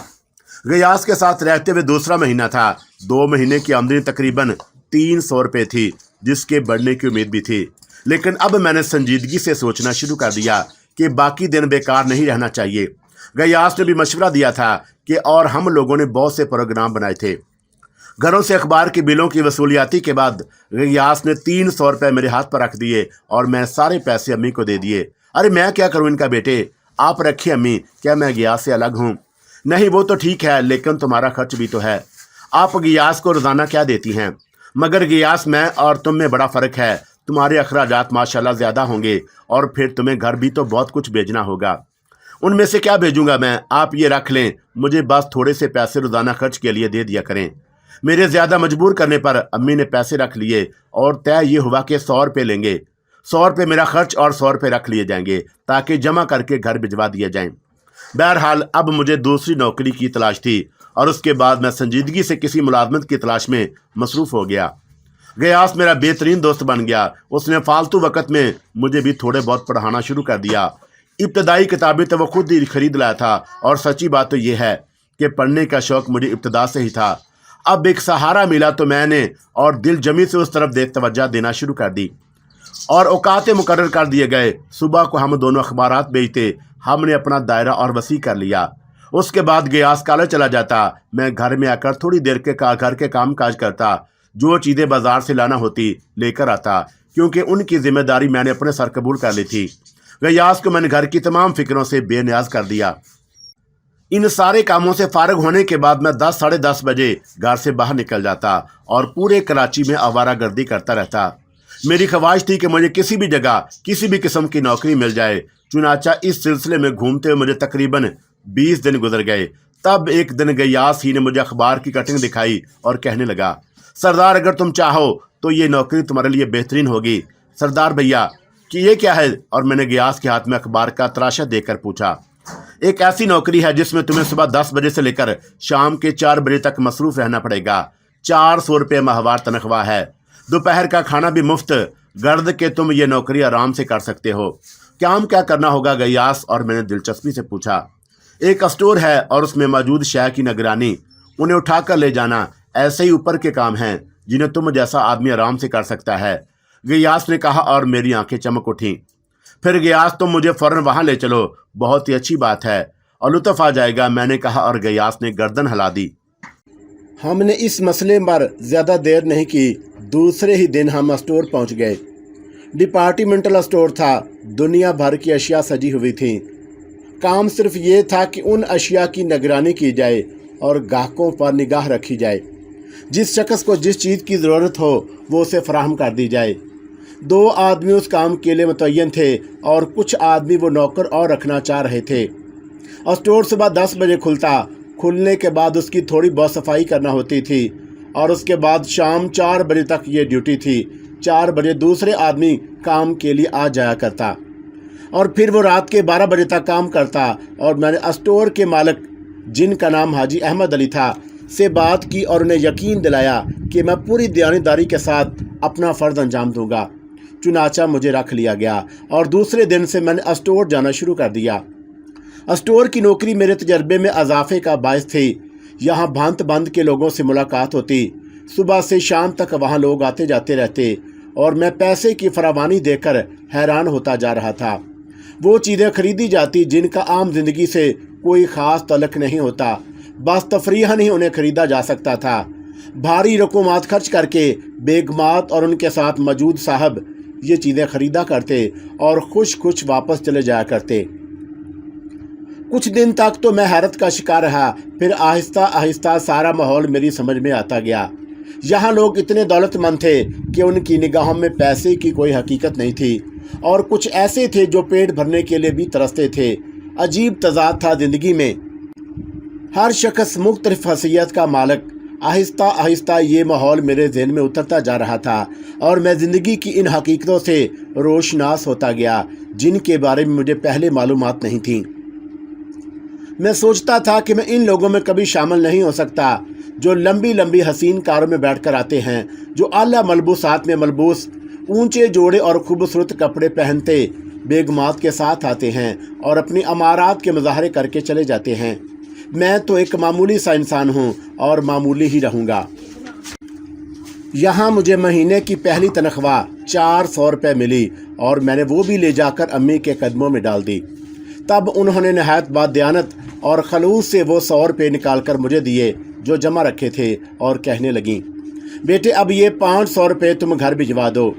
गयास के साथ रहते हुए दूसरा महीना था। 2 महीने की आमदनी तकरीबन 300 रुपये थी, जिसके बढ़ने की उम्मीद भी थी। लेकिन अब मैंने संजीदगी से सोचना शुरू कर दिया कि बाकी दिन बेकार नहीं रहना चाहिए। गयास ने भी मशवरा दिया था कि और हम लोगों ने बहुत से प्रोग्राम बनाए थे। घरों से अखबार के बिलों की वसूलियाती के बाद गयास ने 300 रुपये मेरे हाथ पर रख दिए और मैं सारे पैसे अम्मी को दे दिए। अरे मैं क्या करूं इनका बेटे, आप रखिए अम्मी, क्या मैं गयास से अलग हूं? नहीं वो तो ठीक है, लेकिन तुम्हारा खर्च भी तो है। आप गयास को रोज़ाना क्या देती हैं? मगर गयास, मैं और तुम में बड़ा फ़र्क है। तुम्हारे अखराजात माशाल्लाह ज़्यादा होंगे और फिर तुम्हें घर भी तो बहुत कुछ भेजना होगा। उनमें से क्या भेजूंगा मैं, आप ये रख लें, मुझे बस थोड़े से पैसे रोज़ाना खर्च के लिए दे दिया करें। मेरे ज़्यादा मजबूर करने पर अम्मी ने पैसे रख लिए और तय ये हुआ कि 100 रुपये लेंगे। 100 रुपये मेरा खर्च और 100 रुपये रख लिए जाएंगे ताकि जमा करके घर भिजवा दिए जाएं। बहरहाल अब मुझे दूसरी नौकरी की तलाश थी और उसके बाद मैं संजीदगी से किसी मुलाजमत की तलाश में मसरूफ़ हो गया। गयास मेरा बेहतरीन दोस्त बन गया। उसने फालतू वक़्त में मुझे भी थोड़े बहुत पढ़ाना शुरू कर दिया। इब्तदाई किताबें तो वो खुद ही खरीद लाया था और सच्ची बात तो ये है कि पढ़ने का शौक़ मुझे इब्तदा से ही था। अब एक सहारा मिला तो मैंने और दिल जमी से उस तरफ तवज्जो देना शुरू कर दी और औकात मुकर्रर कर दिए गए। सुबह को हम दोनों अखबारात बेचते। हमने अपना दायरा और वसी कर लिया। उसके बाद गयास कॉलेज चला जाता। मैं घर में आकर थोड़ी देर के घर के काम काज करता। जो चीज़ें बाजार से लाना होती लेकर आता, क्योंकि उनकी जिम्मेदारी मैंने अपने सर कबूल कर ली थी। गयास को मैंने घर की तमाम फिक्रों से बेनियाज कर दिया। इन सारे कामों से फारग होने के बाद मैं 10 साढ़े 10 बजे घर से बाहर निकल जाता और पूरे कराची में आवारागर्दी करता रहता। मेरी ख्वाहिश थी कि मुझे किसी भी जगह किसी भी किस्म की नौकरी मिल जाए। चुनाचा इस सिलसिले में घूमते हुए मुझे तकरीबन 20 दिन गुजर गए। तब एक दिन गयास ही ने मुझे अखबार की कटिंग दिखाई और कहने लगा, सरदार अगर तुम चाहो तो ये नौकरी तुम्हारे लिए बेहतरीन होगी। सरदार भैया कि ये क्या है? और मैंने गयास के हाथ में अखबार का तराशा देकर पूछा। एक ऐसी नौकरी है जिसमें तुम्हें सुबह 10 बजे से लेकर शाम के 4 बजे तक मसरूफ़ रहना पड़ेगा। 400 रुपये माहवार तनख्वाह है। दोपहर का खाना भी मुफ्त। गर्द के तुम ये नौकरी आराम से कर सकते हो। काम क्या करना होगा गयास? और मैंने दिलचस्पी से पूछा। एक स्टोर है और उसमें मौजूद शय की निगरानी, उन्हें उठाकर ले जाना, ऐसे ही ऊपर के काम हैं जिन्हें तुम जैसा आदमी आराम से कर सकता है, गयास ने कहा और मेरी आंखें चमक उठीं। फिर गयास तुम मुझे फ़ौरन वहाँ ले चलो, बहुत ही अच्छी बात है और लुत्फ़ आ जाएगा, मैंने कहा और गयास ने गर्दन हिला दी। हमने इस मसले पर ज़्यादा देर नहीं की। दूसरे ही दिन हम स्टोर पहुँच गए। डिपार्टमेंटल स्टोर था। दुनिया भर की अशिया सजी हुई थी। काम सिर्फ ये था कि उन अशिया की निगरानी की जाए और ग्राहकों पर निगाह रखी जाए। जिस शख्स को जिस चीज़ की ज़रूरत हो वो उसे फराहम कर दी जाए। 2 आदमी उस काम के लिए मुतय्यन थे और कुछ आदमी वो नौकर और रखना चाह रहे थे। स्टोर सुबह 10 बजे खुलता। खुलने के बाद उसकी थोड़ी बहुत सफाई करना होती थी और उसके बाद शाम 4 बजे तक ये ड्यूटी थी। 4 बजे दूसरे आदमी काम के लिए आ जाया करता और फिर वो रात के 12 बजे तक काम करता। और मैंने स्टोर के मालिक, जिनका नाम हाजी अहमद अली था, से बात की और उन्हें यकीन दिलाया कि मैं पूरी दयानतदारी के साथ अपना फ़र्ज़ अंजाम दूंगा। चुनाचा मुझे रख लिया गया और दूसरे दिन से मैंने स्टोर जाना शुरू कर दिया। स्टोर की नौकरी मेरे तजर्बे में इजाफे का बायस थी। यहाँ भांत भांत के लोगों से मुलाकात होती। सुबह से शाम तक वहाँ लोग आते जाते रहते और मैं पैसे की फरावानी देखकर हैरान होता जा रहा था। वो चीज़ें खरीदी जाती जिनका आम जिंदगी से कोई ख़ास तल्लुक़ नहीं होता, बस तफरीहन ही उन्हें ख़रीदा जा सकता था। भारी रकूमात खर्च करके बेगमात और उनके साथ मौजूद साहब ये चीज़ें ख़रीदा करते और खुश वापस चले जाया करते। कुछ दिन तक तो मैं हैरत का शिकार रहा। फिर आहिस्ता आहिस्ता सारा माहौल मेरी समझ में आता गया। यहाँ लोग इतने दौलतमंद थे कि उनकी निगाहों में पैसे की कोई हकीकत नहीं थी और कुछ ऐसे थे जो पेट भरने के लिए भी तरसते थे। अजीब तज़ाद था ज़िंदगी में। हर शख्स मुख्तलिफ हैसियत का मालिक। आहिस्ता आहिस्ता ये माहौल मेरे जहन में उतरता जा रहा था और मैं ज़िंदगी की इन हकीकतों से रोशनास होता गया जिनके बारे में मुझे पहले मालूमात नहीं थी। मैं सोचता था कि मैं इन लोगों में कभी शामिल नहीं हो सकता जो लंबी लंबी हसीन कारों में बैठकर आते हैं, जो आला मलबूसात में मलबूस ऊंचे जोड़े और खूबसूरत कपड़े पहनते बेगमात के साथ आते हैं और अपनी अमारात के मुजाहरे करके चले जाते हैं। मैं तो एक मामूली सा इंसान हूँ और मामूली ही रहूँगा। यहाँ मुझे महीने की पहली तनख्वाह 400 रुपये मिली और मैंने वो भी ले जाकर अम्मी के कदमों में डाल दी। तब उन्होंने नहायत बादयानत और खलूस से वो 100 रुपये निकाल कर मुझे दिए जो जमा रखे थे, और कहने लगीं, बेटे अब ये 500 रुपये तुम घर भिजवा दो।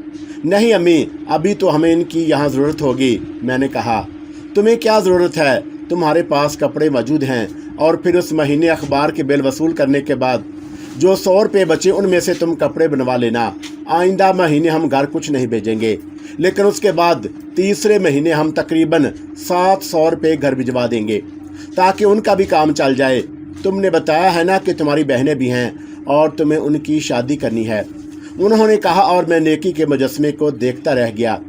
नहीं अम्मी, अभी तो हमें इनकी यहाँ ज़रूरत होगी। मैंने कहा, तुम्हें क्या ज़रूरत है, तुम्हारे पास कपड़े मौजूद हैं। और फिर उस महीने अखबार के बिल वसूल करने के बाद जो 100 रुपये बचे उनमें से तुम कपड़े बनवा लेना। आइंदा महीने हम घर कुछ नहीं भेजेंगे, लेकिन उसके बाद तीसरे महीने हम तकरीबन 700 रुपये घर भिजवा देंगे ताकि उनका भी काम चल जाए। तुमने बताया है ना कि तुम्हारी बहनें भी हैं और तुम्हें उनकी शादी करनी है। उन्होंने कहा और मैं नेकी के मुजस्मे को देखता रह गया।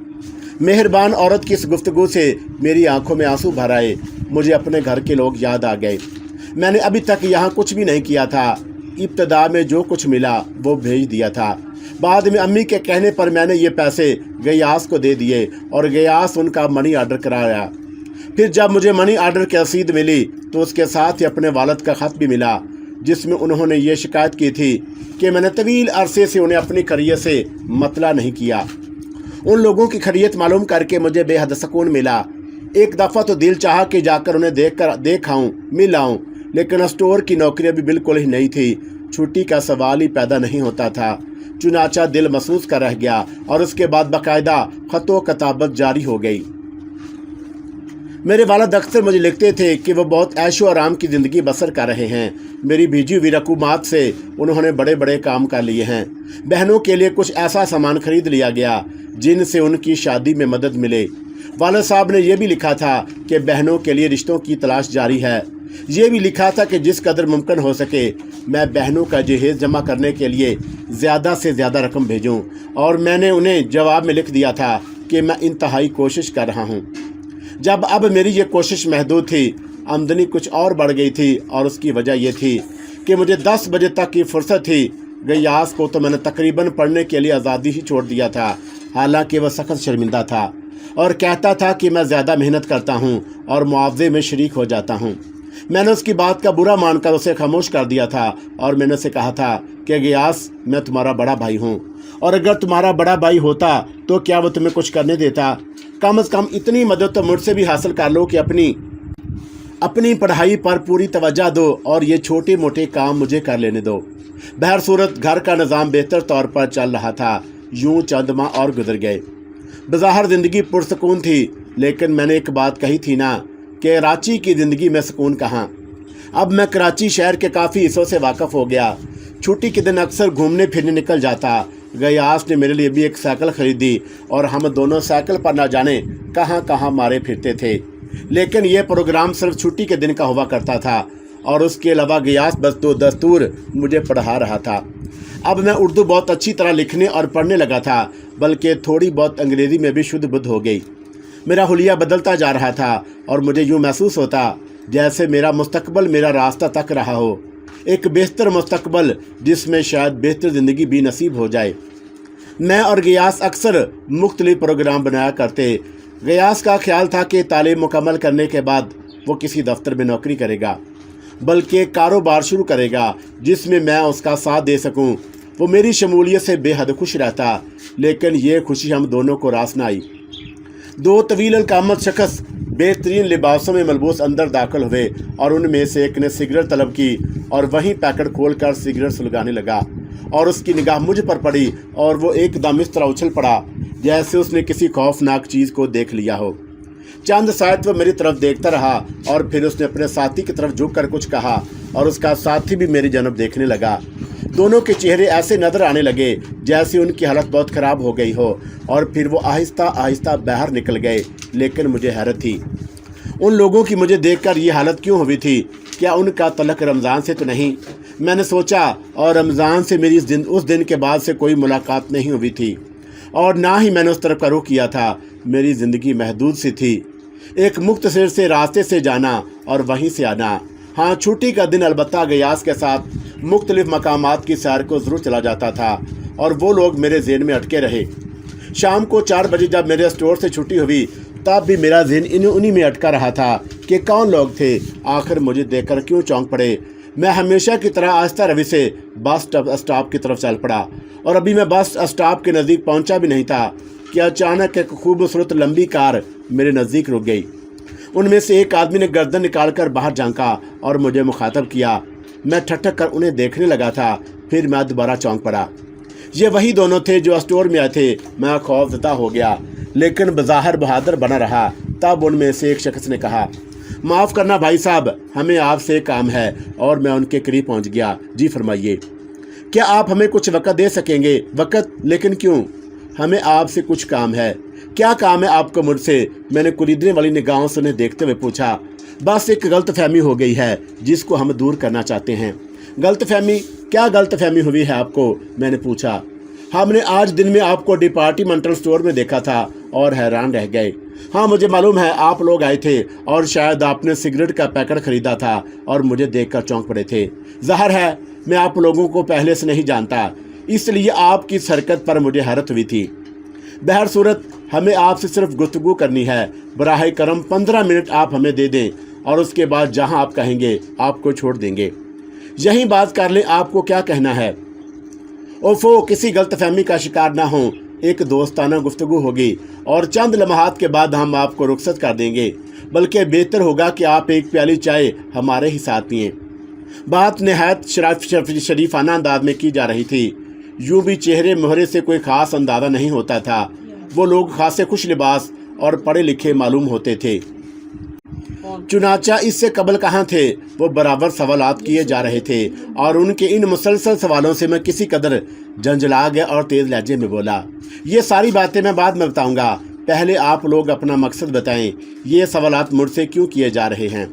मेहरबान औरत की इस गुफ्तगू से मेरी आंखों में आंसू भर आए। मुझे अपने घर के लोग याद आ गए। मैंने अभी तक यहाँ कुछ भी नहीं किया था। इब्तदा में जो कुछ मिला वो भेज दिया था। बाद में अम्मी के कहने पर मैंने ये पैसे गयास को दे दिए और गयास उनका मनी आर्डर कराया। फिर जब मुझे मनी आर्डर की रसीद मिली तो उसके साथ ही अपने वालिद का ख़त भी मिला, जिसमें उन्होंने ये शिकायत की थी कि मैंने तवील अरसे से उन्हें अपनी खैरियत से मतला नहीं किया। उन लोगों की खैरियत मालूम करके मुझे बेहद सुकून मिला। एक दफ़ा तो दिल चाहा कि जाकर उन्हें देख आऊँ, मिल आऊँ, लेकिन स्टोर की नौकरी अभी बिल्कुल ही नहीं थी। छुट्टी का सवाल ही पैदा नहीं होता था। चुनाचा दिल महसूस कर रह गया और उसके बाद बाकायदा ख़तो कताबत जारी हो गई। मेरे वालिद अक्सर मुझे लिखते थे कि वो बहुत ऐशो आराम की ज़िंदगी बसर कर रहे हैं। मेरी भेजी हुई रकूमात से उन्होंने बड़े बड़े काम कर लिए हैं। बहनों के लिए कुछ ऐसा सामान खरीद लिया गया जिनसे उनकी शादी में मदद मिले। वालिद साहब ने यह भी लिखा था कि बहनों के लिए रिश्तों की तलाश जारी है। ये भी लिखा था कि जिस कदर मुमकिन हो सके मैं बहनों का जहेज़ जमा करने के लिए ज़्यादा से ज़्यादा रकम भेजूं, और मैंने उन्हें जवाब में लिख दिया था कि मैं इंतहाई कोशिश कर रहा हूं। जब अब मेरी ये कोशिश महदूद थी, आमदनी कुछ और बढ़ गई थी, और उसकी वजह यह थी कि मुझे 10 बजे तक की फुर्सत थी। गयास को तो मैंने तकरीबन पढ़ने के लिए आज़ादी ही छोड़ दिया था, हालांकि वह सख्त शर्मिंदा था और कहता था कि मैं ज़्यादा मेहनत करता हूँ और मुआवजे में शरीक हो जाता हूँ। मैंने उसकी बात का बुरा मानकर उसे खामोश कर दिया था और मैंने उसे कहा था कि गयास, मैं तुम्हारा बड़ा भाई हूँ, और अगर तुम्हारा बड़ा भाई होता तो क्या वो तुम्हें कुछ करने देता? कम से कम इतनी मदद तो मुझसे भी हासिल कर लो कि अपनी पढ़ाई पर पूरी तवज्जो दो और ये छोटे मोटे काम मुझे कर लेने दो। बहर सूरत घर का निज़ाम बेहतर तौर पर चल रहा था। यूं चंद माह और गुजर गए। बज़ाहिर ज़िंदगी पुरसकून थी, लेकिन मैंने एक बात कही थी ना कि कराची की ज़िंदगी में सुकून कहाँ। अब मैं कराची शहर के काफ़ी हिस्सों से वाकिफ़ हो गया। छुट्टी के दिन अक्सर घूमने फिरने निकल जाता। गयास ने मेरे लिए भी एक साइकिल ख़रीदी और हम दोनों साइकिल पर ना जाने कहाँ कहाँ मारे फिरते थे। लेकिन यह प्रोग्राम सिर्फ छुट्टी के दिन का हुआ करता था और उसके अलावा गयास बस दो दस्तूर मुझे पढ़ा रहा था। अब मैं उर्दू बहुत अच्छी तरह लिखने और पढ़ने लगा था, बल्कि थोड़ी बहुत अंग्रेज़ी में भी शुद्ध बुद्ध हो गई। मेरा हुलिया बदलता जा रहा था और मुझे यूँ महसूस होता जैसे मेरा मुस्तकबिल मेरा रास्ता तक रहा हो, एक बेहतर मुस्तकबिल जिसमें शायद बेहतर ज़िंदगी भी नसीब हो जाए। मैं और गयास अक्सर मुख्तलिफ प्रोग्राम बनाया करते। गयास का ख्याल था कि तालीम मुकम्मल करने के बाद वो किसी दफ्तर में नौकरी करेगा, बल्कि कारोबार शुरू करेगा जिसमें मैं उसका साथ दे सकूं। वो मेरी शमूलियत से बेहद खुश रहता, लेकिन ये खुशी हम दोनों को रास न आई। दो तवील कामत शख्स बेहतरीन लिबासों में मलबूस अंदर दाखिल हुए और उनमें से एक ने सिगरेट तलब की और वहीं पैकेट खोलकर सिगरेट सुलगाने लगा, और उसकी निगाह मुझ पर पड़ी और वो एकदम इस तरह उछल पड़ा जैसे उसने किसी खौफनाक चीज़ को देख लिया हो। चंद शायद वो मेरी तरफ देखता रहा और फिर उसने अपने साथी की तरफ झुक कर कुछ कहा और उसका साथी भी मेरी जानब देखने लगा। दोनों के चेहरे ऐसे नज़र आने लगे जैसे उनकी हालत बहुत ख़राब हो गई हो, और फिर वो आहिस्ता आहिस्ता बाहर निकल गए। लेकिन मुझे हैरत थी, उन लोगों की मुझे देखकर ये हालत क्यों हुई थी? क्या उनका तलक रमज़ान से तो नहीं? मैंने सोचा, और रमज़ान से मेरी उस दिन के बाद से कोई मुलाकात नहीं हुई थी और ना ही मैंने उस तरफ का रुख किया था। मेरी ज़िंदगी महदूद सी थी, एक मुख्तसर से रास्ते से जाना और वहीं से आना। हाँ, छुट्टी का दिन अलबत्ता गयास के साथ मुख्तलिफ मकामात की सैर को ज़रूर चला जाता था और वो लोग मेरे ज़हन में अटके रहे। शाम को 4 बजे जब मेरे स्टोर से छुट्टी हुई तब भी मेरा ज़हन उन्हीं में अटका रहा था कि कौन लोग थे, आखिर मुझे देखकर क्यों चौंक पड़े। मैं हमेशा की तरह आहिस्ता रवि से बस स्टॉप की तरफ चल पड़ा और अभी मैं बस स्टॉप के नज़दीक पहुंचा भी नहीं था कि अचानक एक खूबसूरत लंबी कार मेरे नज़दीक रुक गई। उनमें से एक आदमी ने गर्दन निकालकर बाहर झांका और मुझे मुखातब किया। मैं ठठक कर उन्हें देखने लगा था, फिर मैं दोबारा चौंक पड़ा। ये वही दोनों थे जो स्टोर में आए थे। मैं खौफजदा हो गया, लेकिन बज़ाहिर बहादुर बना रहा। तब उनमें से एक शख्स ने कहा, माफ़ करना भाई साहब, हमें आपसे काम है। और मैं उनके करीब पहुंच गया। जी फरमाइए, क्या आप हमें कुछ वक़्त दे सकेंगे? वक़्त? लेकिन क्यों? हमें आपसे कुछ काम है। क्या काम है आपको मुझसे? मैंने कुरीदने वाली निगाहों से उन्हें देखते हुए पूछा। बस एक गलतफहमी हो गई है जिसको हम दूर करना चाहते हैं। गलतफहमी? क्या गलतफहमी हुई है आपको? मैंने पूछा। हमने आज दिन में आपको डिपार्टमेंटल स्टोर में देखा था और हैरान रह गए। हाँ, मुझे मालूम है आप लोग आए थे और शायद आपने सिगरेट का पैकेट खरीदा था और मुझे देखकर चौंक पड़े थे। ज़ाहिर है मैं आप लोगों को पहले से नहीं जानता, इसलिए आपकी इस हरकत पर मुझे हैरत हुई थी। बहर सूरत हमें आपसे सिर्फ गुफ्तगू करनी है। बराह करम 15 मिनट आप हमें दे दें और उसके बाद जहां आप कहेंगे आपको छोड़ देंगे। यहीं बात कर लें, आपको क्या कहना है? ओफो, किसी गलतफहमी का शिकार ना हो। एक दोस्ताना गुफ्तगू होगी और चंद लम्हात के बाद हम आपको रुखसत कर देंगे। बल्कि बेहतर होगा कि आप एक प्याली चाय हमारे ही साथ पिएं। बात नहायत शरीफाना अंदाज में की जा रही थी। यूं भी चेहरे मोहरे से कोई ख़ास अंदाज़ा नहीं होता था। वो लोग खासे खुश लिबास और पढ़े लिखे मालूम होते थे। चुनाचा इससे कबल कहाँ थे? वो बराबर सवालात किए जा रहे थे और उनके इन मुसलसल सवालों से मैं किसी कदर झंझला गया और तेज़ लहजे में बोला, ये सारी बातें मैं बाद में बताऊंगा, पहले आप लोग अपना मकसद बताएं। ये सवालात मुझसे क्यों किए जा रहे हैं?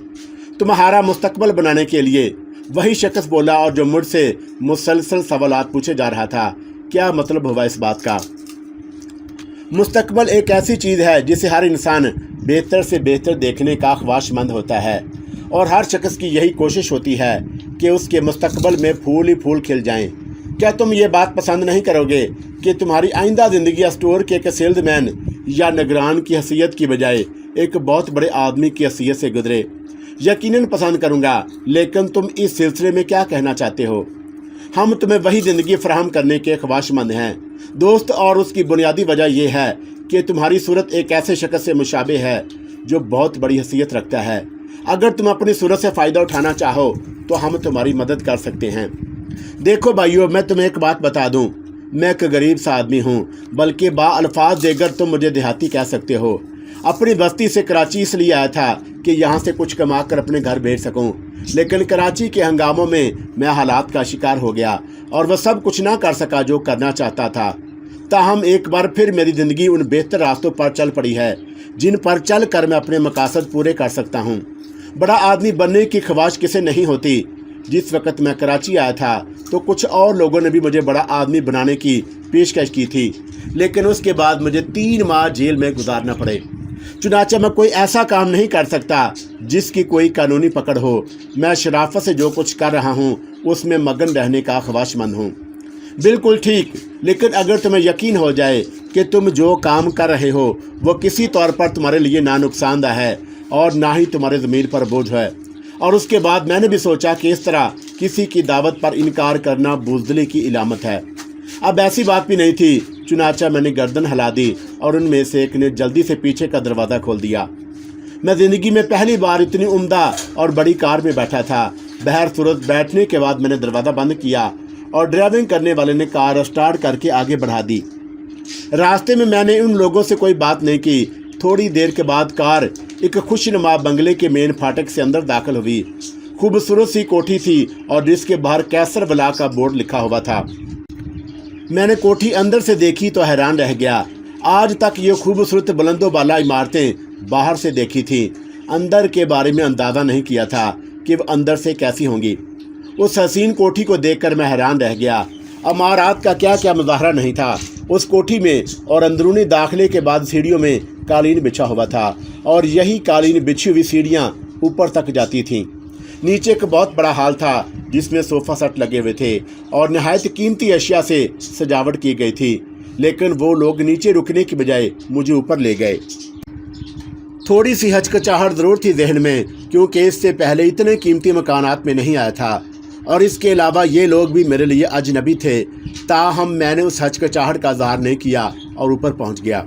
तुम्हारा मुस्तकबल बनाने के लिए। वही शख्स बोला और जो मुझसे मुसलसल सवालात पूछे जा रहा था। क्या मतलब हुआ इस बात का? मुस्तकबल एक ऐसी चीज़ है जिसे हर इंसान बेहतर से बेहतर देखने का ख्वाहिशमंद होता है और हर शख्स की यही कोशिश होती है कि उसके मुस्तकबल में फूल ही फूल खिल जाएं। क्या तुम ये बात पसंद नहीं करोगे कि तुम्हारी आइंदा ज़िंदगी स्टोर के एक सेल्समैन या निगरान की हैसियत की बजाय एक बहुत बड़े आदमी की हैसियत से गुजरे? यकीनन पसंद करूँगा, लेकिन तुम इस सिलसिले में क्या कहना चाहते हो? हम तुम्हें वही ज़िंदगी फराहम करने के ख्वाहिशमंद हैं दोस्त, और उसकी बुनियादी वजह यह है कि तुम्हारी सूरत एक ऐसे शख्स से मुशाबे है जो बहुत बड़ी हैसियत रखता है। अगर तुम अपनी सूरत से फ़ायदा उठाना चाहो तो हम तुम्हारी मदद कर सकते हैं। देखो भाइयों, मैं तुम्हें एक बात बता दूं, मैं एक गरीब सा आदमी हूं, बल्कि अल्फाज देकर तुम मुझे देहाती कह सकते हो। अपनी बस्ती से कराची इसलिए आया था कि यहाँ से कुछ कमा कर अपने घर भेज सकूँ, लेकिन कराची के हंगामों में मैं हालात का शिकार हो गया और वह सब कुछ ना कर सका जो करना चाहता था। ताहम एक बार फिर मेरी ज़िंदगी उन बेहतर रास्तों पर चल पड़ी है जिन पर चल कर मैं अपने मकासद पूरे कर सकता हूँ। बड़ा आदमी बनने की ख्वाहिश किसे नहीं होती। जिस वक्त मैं कराची आया था तो कुछ और लोगों ने भी मुझे बड़ा आदमी बनाने की पेशकश की थी, लेकिन उसके बाद मुझे 3 माह जेल में गुजारना पड़े। चुनाचा मैं कोई ऐसा काम नहीं कर सकता जिसकी कोई कानूनी पकड़ हो। मैं शराफत से जो कुछ कर रहा हूँ उसमें मगन रहने का ख्वाहिशमंद हूँ। बिल्कुल ठीक, लेकिन अगर तुम्हें यकीन हो जाए कि तुम जो काम कर रहे हो वो किसी तौर पर तुम्हारे लिए ना नुकसानदा है और ना ही तुम्हारे ज़मीर पर बोझ है, और उसके बाद मैंने भी सोचा कि इस तरह किसी की दावत पर इनकार करना बुज़दिली की इलामत है। अब ऐसी बात भी नहीं थी। चुनाचा मैंने गर्दन हिला दी और उनमें से एक ने जल्दी से पीछे का दरवाज़ा खोल दिया। मैं ज़िंदगी में पहली बार इतनी उम्दा और बड़ी कार में बैठा था। बहर सूरत बैठने के बाद मैंने दरवाज़ा बंद किया और ड्राइविंग करने वाले ने कार स्टार्ट करके आगे बढ़ा दी। रास्ते में मैंने उन लोगों से कोई बात नहीं की। थोड़ी देर के बाद कार एक खुशनुमा बंगले के मेन फाटक से अंदर दाखिल हुई। खूबसूरत सी कोठी थी और जिसके बाहर कैसर बला का बोर्ड लिखा हुआ था। मैंने कोठी अंदर से देखी तो हैरान रह गया। आज तक ये खूबसूरत बुलंदो बाला इमारतें बाहर से देखी थी, अंदर के बारे में अंदाज़ा नहीं किया था कि वह अंदर से कैसी होंगी। उस हसीन कोठी को देखकर मैं हैरान रह गया। अमारात का क्या क्या मुजाहरा नहीं था उस कोठी में, और अंदरूनी दाखिले के बाद सीढ़ियों में कालीन बिछा हुआ था और यही कालीन बिछी हुई सीढ़ियाँ ऊपर तक जाती थीं। नीचे एक बहुत बड़ा हॉल था जिसमें सोफ़ा सेट लगे हुए थे और नहायत कीमती अशिया से सजावट की गई थी, लेकिन वो लोग नीचे रुकने की बजाय मुझे ऊपर ले गए। थोड़ी सी हचकचाहट ज़रूर थी जहन में, क्योंकि इससे पहले इतने कीमती मकानात में नहीं आया था और इसके अलावा ये लोग भी मेरे लिए अजनबी थे। ताहम मैंने उस हचकचाहट का इज़हार नहीं किया और ऊपर पहुंच गया।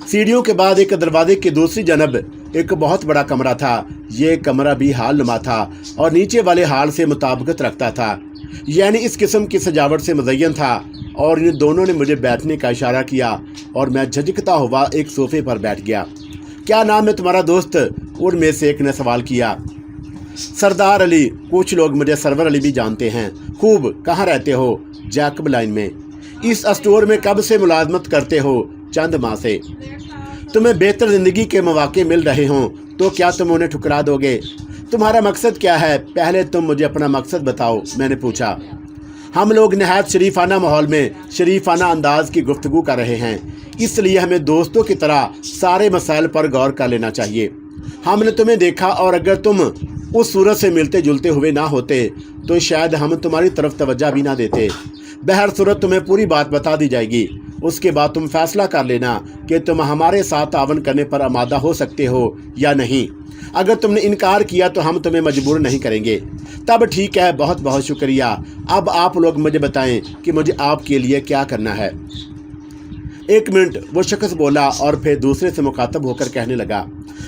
सीढ़ियों के बाद एक दरवाजे की दूसरी जानब एक बहुत बड़ा कमरा था। ये कमरा भी हाल नुमा था और नीचे वाले हाल से मुताबिकत रखता था, यानी इस किस्म की सजावट से मुज़य्यन था। और इन दोनों ने मुझे बैठने का इशारा किया और मैं झिझकता हुआ एक सोफे पर बैठ गया। क्या नाम है तुम्हारा दोस्त? उनमें से एक ने सवाल किया। सरदार अली। कुछ लोग मुझे सरवर अली भी जानते हैं। खूब। कहाँ रहते हो? जैकब लाइन में। इस स्टोर में कब से मुलाजमत करते हो? चंद माह से। तुम्हें बेहतर ज़िंदगी के मौके मिल रहे हों तो क्या तुम उन्हें ठुकरा दोगे? तुम्हारा मकसद क्या है? पहले तुम मुझे अपना मकसद बताओ, मैंने पूछा। हम लोग नहायत शरीफाना माहौल में शरीफाना अंदाज की गुफ्तगू कर रहे हैं, इसलिए हमें दोस्तों की तरह सारे मसाइल पर गौर कर लेना चाहिए। हमने तुम्हें देखा और अगर तुम उस सूरत से मिलते जुलते हुए ना होते तो शायद हम तुम्हारी तरफ तवज्जो भी ना देते। बहर सूरत तुम्हें पूरी बात बता दी जाएगी, उसके बाद तुम फैसला कर लेना कि तुम हमारे साथ तावन करने पर आमादा हो सकते हो या नहीं। अगर तुमने इनकार किया तो हम तुम्हें मजबूर नहीं करेंगे। तब ठीक है, बहुत बहुत शुक्रिया। अब आप लोग मुझे बताएं कि मुझे आपके लिए क्या करना है। एक मिनट, वो शख्स बोला और फिर दूसरे से मुखातब होकर कहने लगा,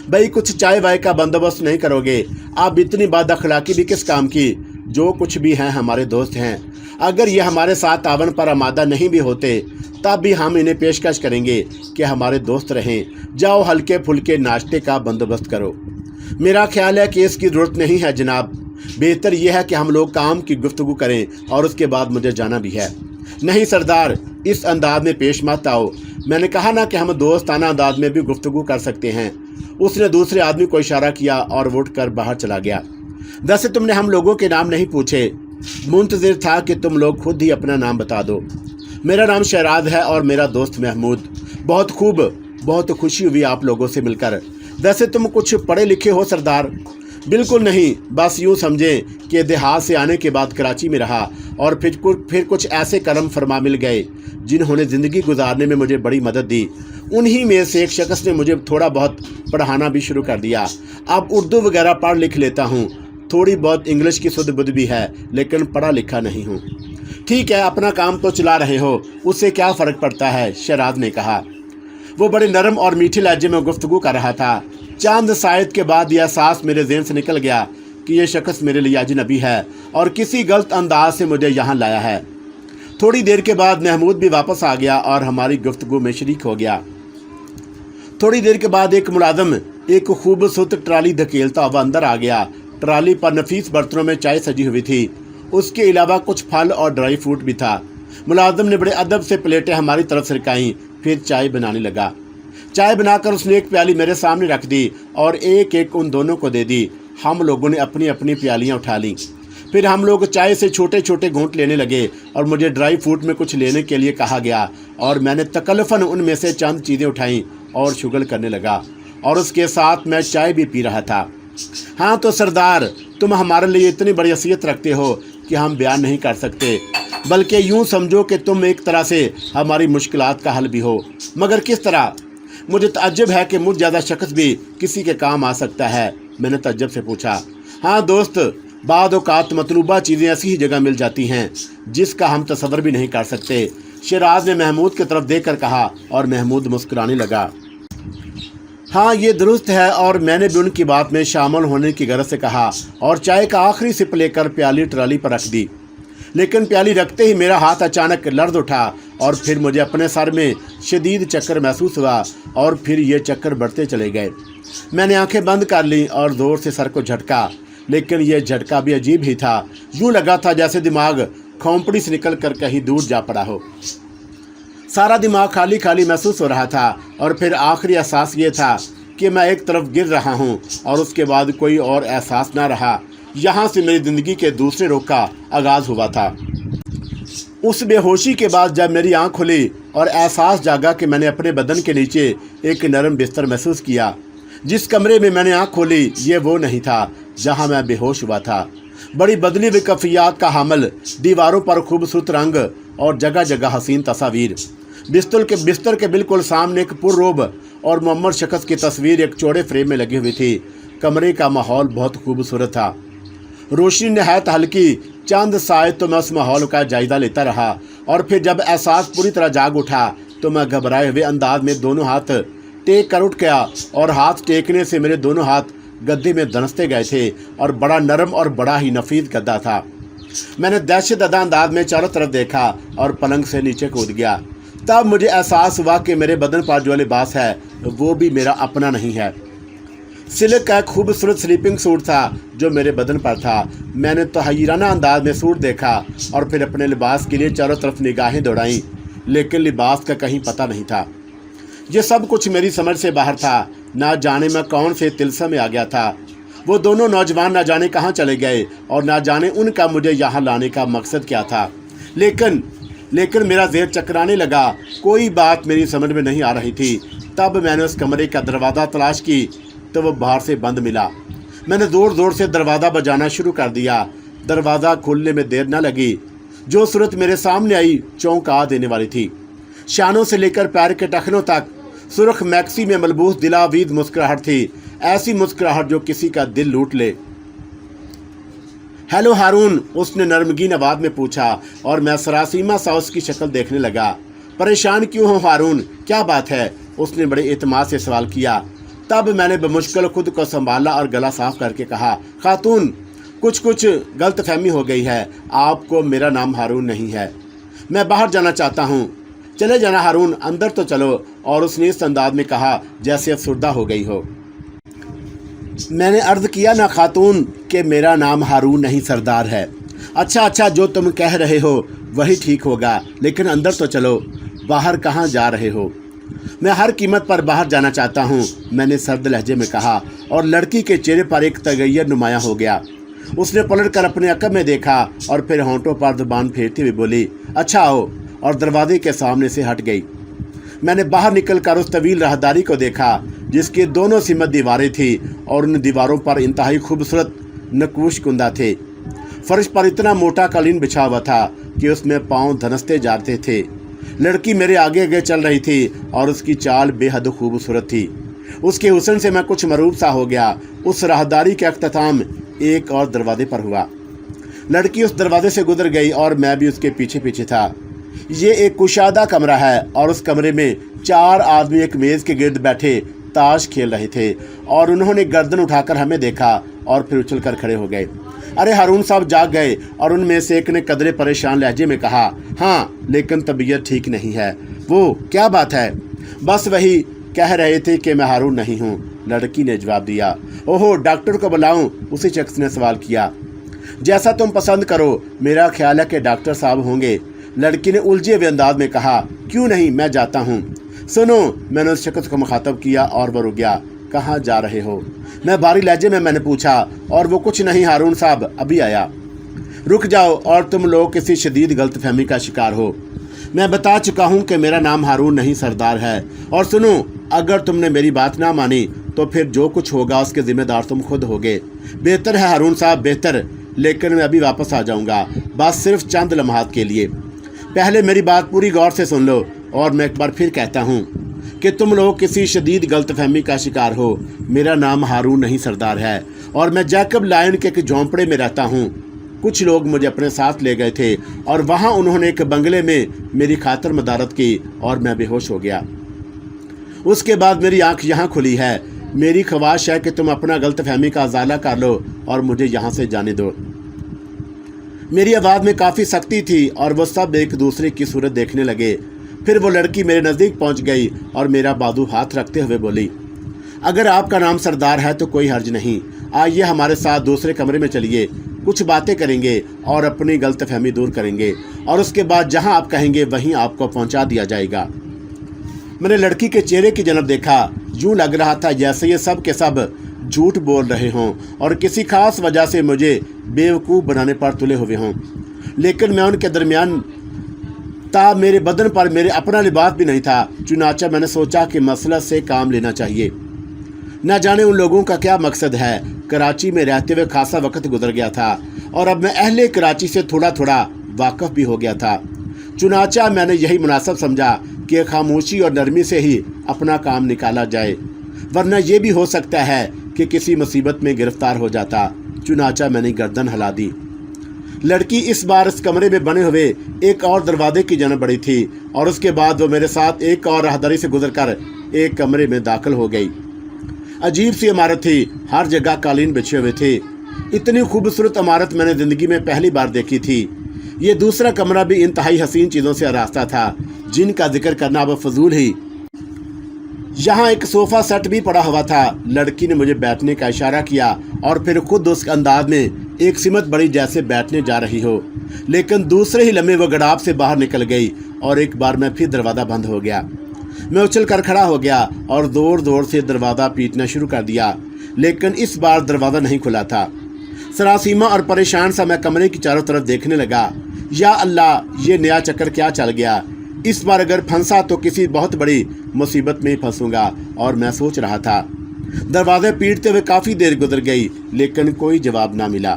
भाई कुछ चाय वाय का बंदोबस्त नहीं करोगे? आप इतनी बात अखलाकी भी किस काम की? जो कुछ भी हैं हमारे दोस्त हैं। अगर ये हमारे साथ तावन पर आमादा नहीं भी होते तब भी हम इन्हें पेशकश करेंगे कि हमारे दोस्त रहें। जाओ हल्के फुल्के नाश्ते का बंदोबस्त करो। मेरा ख्याल है कि इसकी ज़रूरत नहीं है जनाब। बेहतर यह है कि हम लोग काम की गुफ्तगू करें और उसके बाद मुझे जाना भी है। नहीं सरदार, इस अंदाज में पेश मत आओ। मैंने कहा ना कि हम दोस्ताना अंदाज में भी गुफ्तगू कर सकते हैं। उसने दूसरे आदमी को इशारा किया और वो उठ कर बाहर चला गया। वैसे तुमने हम लोगों के नाम नहीं पूछे। मुंतज़िर था कि तुम लोग खुद ही अपना नाम बता दो। मेरा नाम शहराज है और मेरा दोस्त महमूद। बहुत खूब, बहुत खुशी हुई आप लोगों से मिलकर। वैसे तुम कुछ पढ़े लिखे हो सरदार? बिल्कुल नहीं, बस यूँ समझें कि देहात से आने के बाद कराची में रहा और फिर कुछ ऐसे करम फरमा मिल गए जिन्होंने ज़िंदगी गुजारने में मुझे बड़ी मदद दी। उन्हीं में से एक शख्स ने मुझे थोड़ा बहुत पढ़ाना भी शुरू कर दिया। अब उर्दू वगैरह पढ़ लिख लेता हूँ। थोड़ी बहुत इंग्लिश की सुध बुध भी है, लेकिन पढ़ा लिखा नहीं हूँ। ठीक है, अपना काम तो चला रहे हो, उससे क्या फ़र्क पड़ता है, शहराज ने कहा। वो बड़े नरम और मीठे लहजे में गुफ्तगू कर रहा था। चंद सायद के बाद यह एहसास मेरे ज़हन से निकल गया कि यह शख्स मेरे लिए अजनबी है और किसी गलत अंदाज से मुझे यहाँ लाया है। थोड़ी देर के बाद महमूद भी वापस आ गया और हमारी गुफ्तगू में शरीक हो गया। थोड़ी देर के बाद एक मुलाजिम एक खूबसूरत ट्राली धकेलता हुआ अंदर आ गया। ट्राली पर नफीस बर्तनों में चाय सजी हुई थी। उसके अलावा कुछ फल और ड्राई फ्रूट भी था। मुलाजिम ने बड़े अदब से प्लेटें हमारी तरफ सरकाईं, फिर चाय बनाने लगा। चाय बनाकर उसने एक प्याली मेरे सामने रख दी और एक एक उन दोनों को दे दी। हम लोगों ने अपनी अपनी प्यालियां उठा लीं। फिर हम लोग चाय से छोटे छोटे घूंट लेने लगे और मुझे ड्राई फ्रूट में कुछ लेने के लिए कहा गया और मैंने तकल्लुफ़न उनमें से चंद चीज़ें उठाईं और शुगल करने लगा और उसके साथ मैं चाय भी पी रहा था। हाँ तो सरदार, तुम हमारे लिए इतनी बड़ी हैसियत रखते हो कि हम बयान नहीं कर सकते, बल्कि यूँ समझो कि तुम एक तरह से हमारी मुश्किलात का हल भी हो। मगर किस तरह? मुझे तअज्जुब है कि मुझ ज़्यादा शख्स भी किसी के काम आ सकता है, मैंने तअज्जुब से पूछा। हाँ दोस्त, बाद औक़ात मतलूबा चीज़ें ऐसी ही जगह मिल जाती हैं जिसका हम तसव्वुर भी नहीं कर सकते, शहराज ने महमूद की तरफ देख कर कहा और महमूद मुस्कुराने लगा। हाँ ये दुरुस्त है और मैंने भी उनकी बात में शामिल होने की गरज से कहा और चाय का आखिरी सिप लेकर प्याली ट्राली पर रख दी। लेकिन प्याली रखते ही मेरा हाथ अचानक लर्ज़ उठा और फिर मुझे अपने सर में शदीद चक्कर महसूस हुआ और फिर ये चक्कर बढ़ते चले गए। मैंने आंखें बंद कर लीं और ज़ोर से सर को झटका, लेकिन यह झटका भी अजीब ही था। यूँ लगा था जैसे दिमाग खोपड़ी से निकल कर कहीं दूर जा पड़ा हो। सारा दिमाग खाली खाली महसूस हो रहा था और फिर आखिरी एहसास ये था कि मैं एक तरफ गिर रहा हूँ और उसके बाद कोई और एहसास ना रहा। यहाँ से मेरी ज़िंदगी के दूसरे रुख का आगाज़ हुआ था। उस बेहोशी के बाद जब मेरी आँख खुली और एहसास जागा कि मैंने अपने बदन के नीचे एक नरम बिस्तर महसूस किया। जिस कमरे में मैंने आँख खोली ये वो नहीं था जहाँ मैं बेहोश हुआ था। बड़ी बदली हुई कैफियत का हामिल, दीवारों पर खूबसूरत रंग और जगह जगह हसीन तस्वीर। बिस्तर के बिल्कुल सामने एक पुररोब और मुअम्मर शख्स की तस्वीर एक चौड़े फ्रेम में लगी हुई थी। कमरे का माहौल बहुत खूबसूरत था। रोशनी नहायत हल्की, चंद साए तो मैं उस माहौल का जायजा लेता रहा और फिर जब एहसास पूरी तरह जाग उठा तो मैं घबराए हुए अंदाज में दोनों हाथ टेक कर उठ गया और हाथ टेकने से मेरे दोनों हाथ गद्दे में दनसते गए थे और बड़ा नरम और बड़ा ही नफीस गद्दा था। मैंने दहशतज़दा अंदाज में चारों तरफ देखा और पलंग से नीचे कूद गया। तब मुझे एहसास हुआ कि मेरे बदन पर जो लिबास है वो भी मेरा अपना नहीं है। सिल्क का एक खूबसूरत स्लीपिंग सूट था जो मेरे बदन पर था। मैंने तहयराना अंदाज में सूट देखा और फिर अपने लिबास के लिए चारों तरफ निगाहें दौड़ाईं, लेकिन लिबास का कहीं पता नहीं था। ये सब कुछ मेरी समझ से बाहर था। ना जाने मैं कौन से तिलस्म में आ गया था। वो दोनों नौजवान ना जाने कहाँ चले गए और ना जाने उनका मुझे यहाँ लाने का मकसद क्या था। लेकिन मेरा ज़हन चकराने लगा। कोई बात मेरी समझ में नहीं आ रही थी। तब मैंने उस कमरे का दरवाज़ा तलाश की तो वो बाहर से बंद मिला। मैंने ज़ोर ज़ोर से दरवाज़ा बजाना शुरू कर दिया। दरवाज़ा खुलने में देर न लगी। जो सूरत मेरे सामने आई चौंका देने वाली थी। शानों से लेकर पैर के टखनों तक सुर्ख मैक्सी में मलबूस दिलावीद मुस्कुराहट थी। ऐसी मुस्कुराहट जो किसी का दिल लूट ले। हेलो हारून, उसने नरमगीन आवाज़ में पूछा और मैं सरासीमा सा उसकी शक्ल देखने लगा। परेशान क्यों हो हारून, क्या बात है? उसने बड़े एतमाद से सवाल किया। तब मैंने बमुश्किल खुद को संभाला और गला साफ करके कहा, खातून, कुछ गलतफहमी हो गई है। आपको मेरा नाम हारून नहीं है। मैं बाहर जाना चाहता हूँ। चले जाना हारून, अंदर तो चलो। और उसने इस अंदाज में कहा जैसे अफसुर्दा हो गई हो। मैंने अर्ज़ किया ना खातून कि मेरा नाम हारून नहीं सरदार है। अच्छा, जो तुम कह रहे हो वही ठीक होगा, लेकिन अंदर तो चलो। बाहर कहाँ जा रहे हो? मैं हर कीमत पर बाहर जाना चाहता हूँ, मैंने सर्द लहजे में कहा और लड़की के चेहरे पर एक तगैयर नुमाया हो गया। उसने पलट कर अपने अकब में देखा और फिर होंठों पर जुबान फेरती हुई बोली, अच्छा आओ, और दरवाजे के सामने से हट गई। मैंने बाहर निकलकर उस तवील राहदारी को देखा जिसकी दोनों सिमत दीवारें थी और उन दीवारों पर इंतहाई खूबसूरत नक्श कुंदा थे। फर्श पर इतना मोटा कालीन बिछा हुआ था कि उसमें पाँव धनसते जाते थे। लड़की मेरे आगे आगे चल रही थी और उसकी चाल बेहद खूबसूरत थी। उसके हुस्न से मैं कुछ मरूब सा हो गया। उस राहदारी का अख्ताम एक और दरवाजे पर हुआ। लड़की उस दरवाजे से गुजर गई और मैं भी उसके पीछे पीछे था। ये एक कुशादा कमरा है और उस कमरे में 4 आदमी एक मेज़ के गिर्द बैठे ताश खेल रहे थे और उन्होंने गर्दन उठाकर हमें देखा और फिर उछलकर खड़े हो गए। अरे हारून साहब जाग गए। और उनमें से एक ने कदरे परेशान लहजे में कहा, हाँ, लेकिन तबीयत ठीक नहीं है। वो क्या बात है? बस वही कह रहे थे कि मैं हारून नहीं हूँ, लड़की ने जवाब दिया। ओहो, डॉक्टर को बुलाऊं? उसी शख्स ने सवाल किया। जैसा तुम पसंद करो, मेरा ख्याल है कि डॉक्टर साहब होंगे, लड़की ने उलझे हुए अंदाज में कहा। क्यों नहीं, मैं जाता हूँ। सुनो, मैंने उस शख्स को मुखातब किया और वो रुक गया। कहाँ जा रहे हो? मैं भारी लहजे में मैंने पूछा। और वो कुछ नहीं हारून साहब, अभी आया। रुक जाओ, और तुम लोग किसी शदीद गलतफहमी का शिकार हो। मैं बता चुका हूँ कि मेरा नाम हारून नहीं सरदार है। और सुनो, अगर तुमने मेरी बात ना मानी तो फिर जो कुछ होगा उसके जिम्मेदार तुम खुद होगे। बेहतर है हारून साहब, बेहतर, लेकिन मैं अभी वापस आ जाऊँगा, बस सिर्फ चंद लम्हात के लिए। पहले मेरी बात पूरी गौर से सुन लो और मैं एक बार फिर कहता हूँ कि तुम लोग किसी शदीद गलतफहमी का शिकार हो। मेरा नाम हारून नहीं सरदार है और मैं जैकब लायन के एक झोंपड़े में रहता हूँ। कुछ लोग मुझे अपने साथ ले गए थे और वहाँ उन्होंने एक बंगले में मेरी खातर मदारत की और मैं बेहोश हो गया। उसके बाद मेरी आंख यहाँ खुली है। मेरी ख्वाहिश है कि तुम अपना गलतफहमी का अजाला कर लो और मुझे यहाँ से जाने दो। मेरी आवाज़ में काफ़ी सख्ती थी और वो सब एक दूसरे की सूरत देखने लगे। फिर वो लड़की मेरे नज़दीक पहुंच गई और मेरा बाजू हाथ रखते हुए बोली, अगर आपका नाम सरदार है तो कोई हर्ज नहीं। आइए हमारे साथ दूसरे कमरे में चलिए, कुछ बातें करेंगे और अपनी गलतफहमी दूर करेंगे और उसके बाद जहां आप कहेंगे वहीं आपको पहुंचा दिया जाएगा। मैंने लड़की के चेहरे की जनब देखा। यूँ लग रहा था जैसे ये सब के सब झूठ बोल रहे हों और किसी खास वजह से मुझे बेवकूफ़ बनाने पर तुले हुए हों। लेकिन मैं उनके दरमियान था। मेरे बदन पर मेरे अपना लिबास भी नहीं था। चुनाचा मैंने सोचा कि मसलत से काम लेना चाहिए। न जाने उन लोगों का क्या मकसद है। कराची में रहते हुए खासा वक्त गुजर गया था और अब मैं अहले कराची से थोड़ा थोड़ा वाकिफ़ भी हो गया था। चुनाचा मैंने यही मुनासिब समझा कि खामोशी और नरमी से ही अपना काम निकाला जाए, वरना ये भी हो सकता है कि किसी मुसीबत में गिरफ्तार हो जाता। चुनाचा मैंने गर्दन हिला दी। लड़की इस बार इस कमरे में बने हुए एक और दरवाजे की जानिब बढ़ी थी और उसके बाद वो मेरे साथ एक और राहदारी से गुजरकर एक कमरे में दाखिल हो गई। अजीब सी इमारत थी, हर जगह कालीन बिछे हुए थे। इतनी खूबसूरत इमारत मैंने ज़िंदगी में पहली बार देखी थी। ये दूसरा कमरा भी इंतहाई हसीन चीज़ों से आरास्ता था, जिनका जिक्र करना अब फजूल ही। यहाँ एक सोफ़ा सेट भी पड़ा हुआ था। लड़की ने मुझे बैठने का इशारा किया और फिर खुद उस अंदाज में एक सिमत बड़ी जैसे बैठने जा रही हो, लेकिन दूसरे ही लम्हे वो गड़ाप से बाहर निकल गई और एक बार में फिर दरवाज़ा बंद हो गया। मैं उछल कर खड़ा हो गया और ज़ोर ज़ोर से दरवाज़ा पीटना शुरू कर दिया, लेकिन इस बार दरवाज़ा नहीं खुला था। सरासीमा और परेशान सा मैं कमरे की चारों तरफ देखने लगा। या अल्लाह, ये नया चक्कर क्या चल गया? इस बार अगर फंसा तो किसी बहुत बड़ी मुसीबत में फंसूंगा। और मैं सोच रहा था। दरवाजे पीटते हुए काफ़ी देर गुजर गई, लेकिन कोई जवाब ना मिला।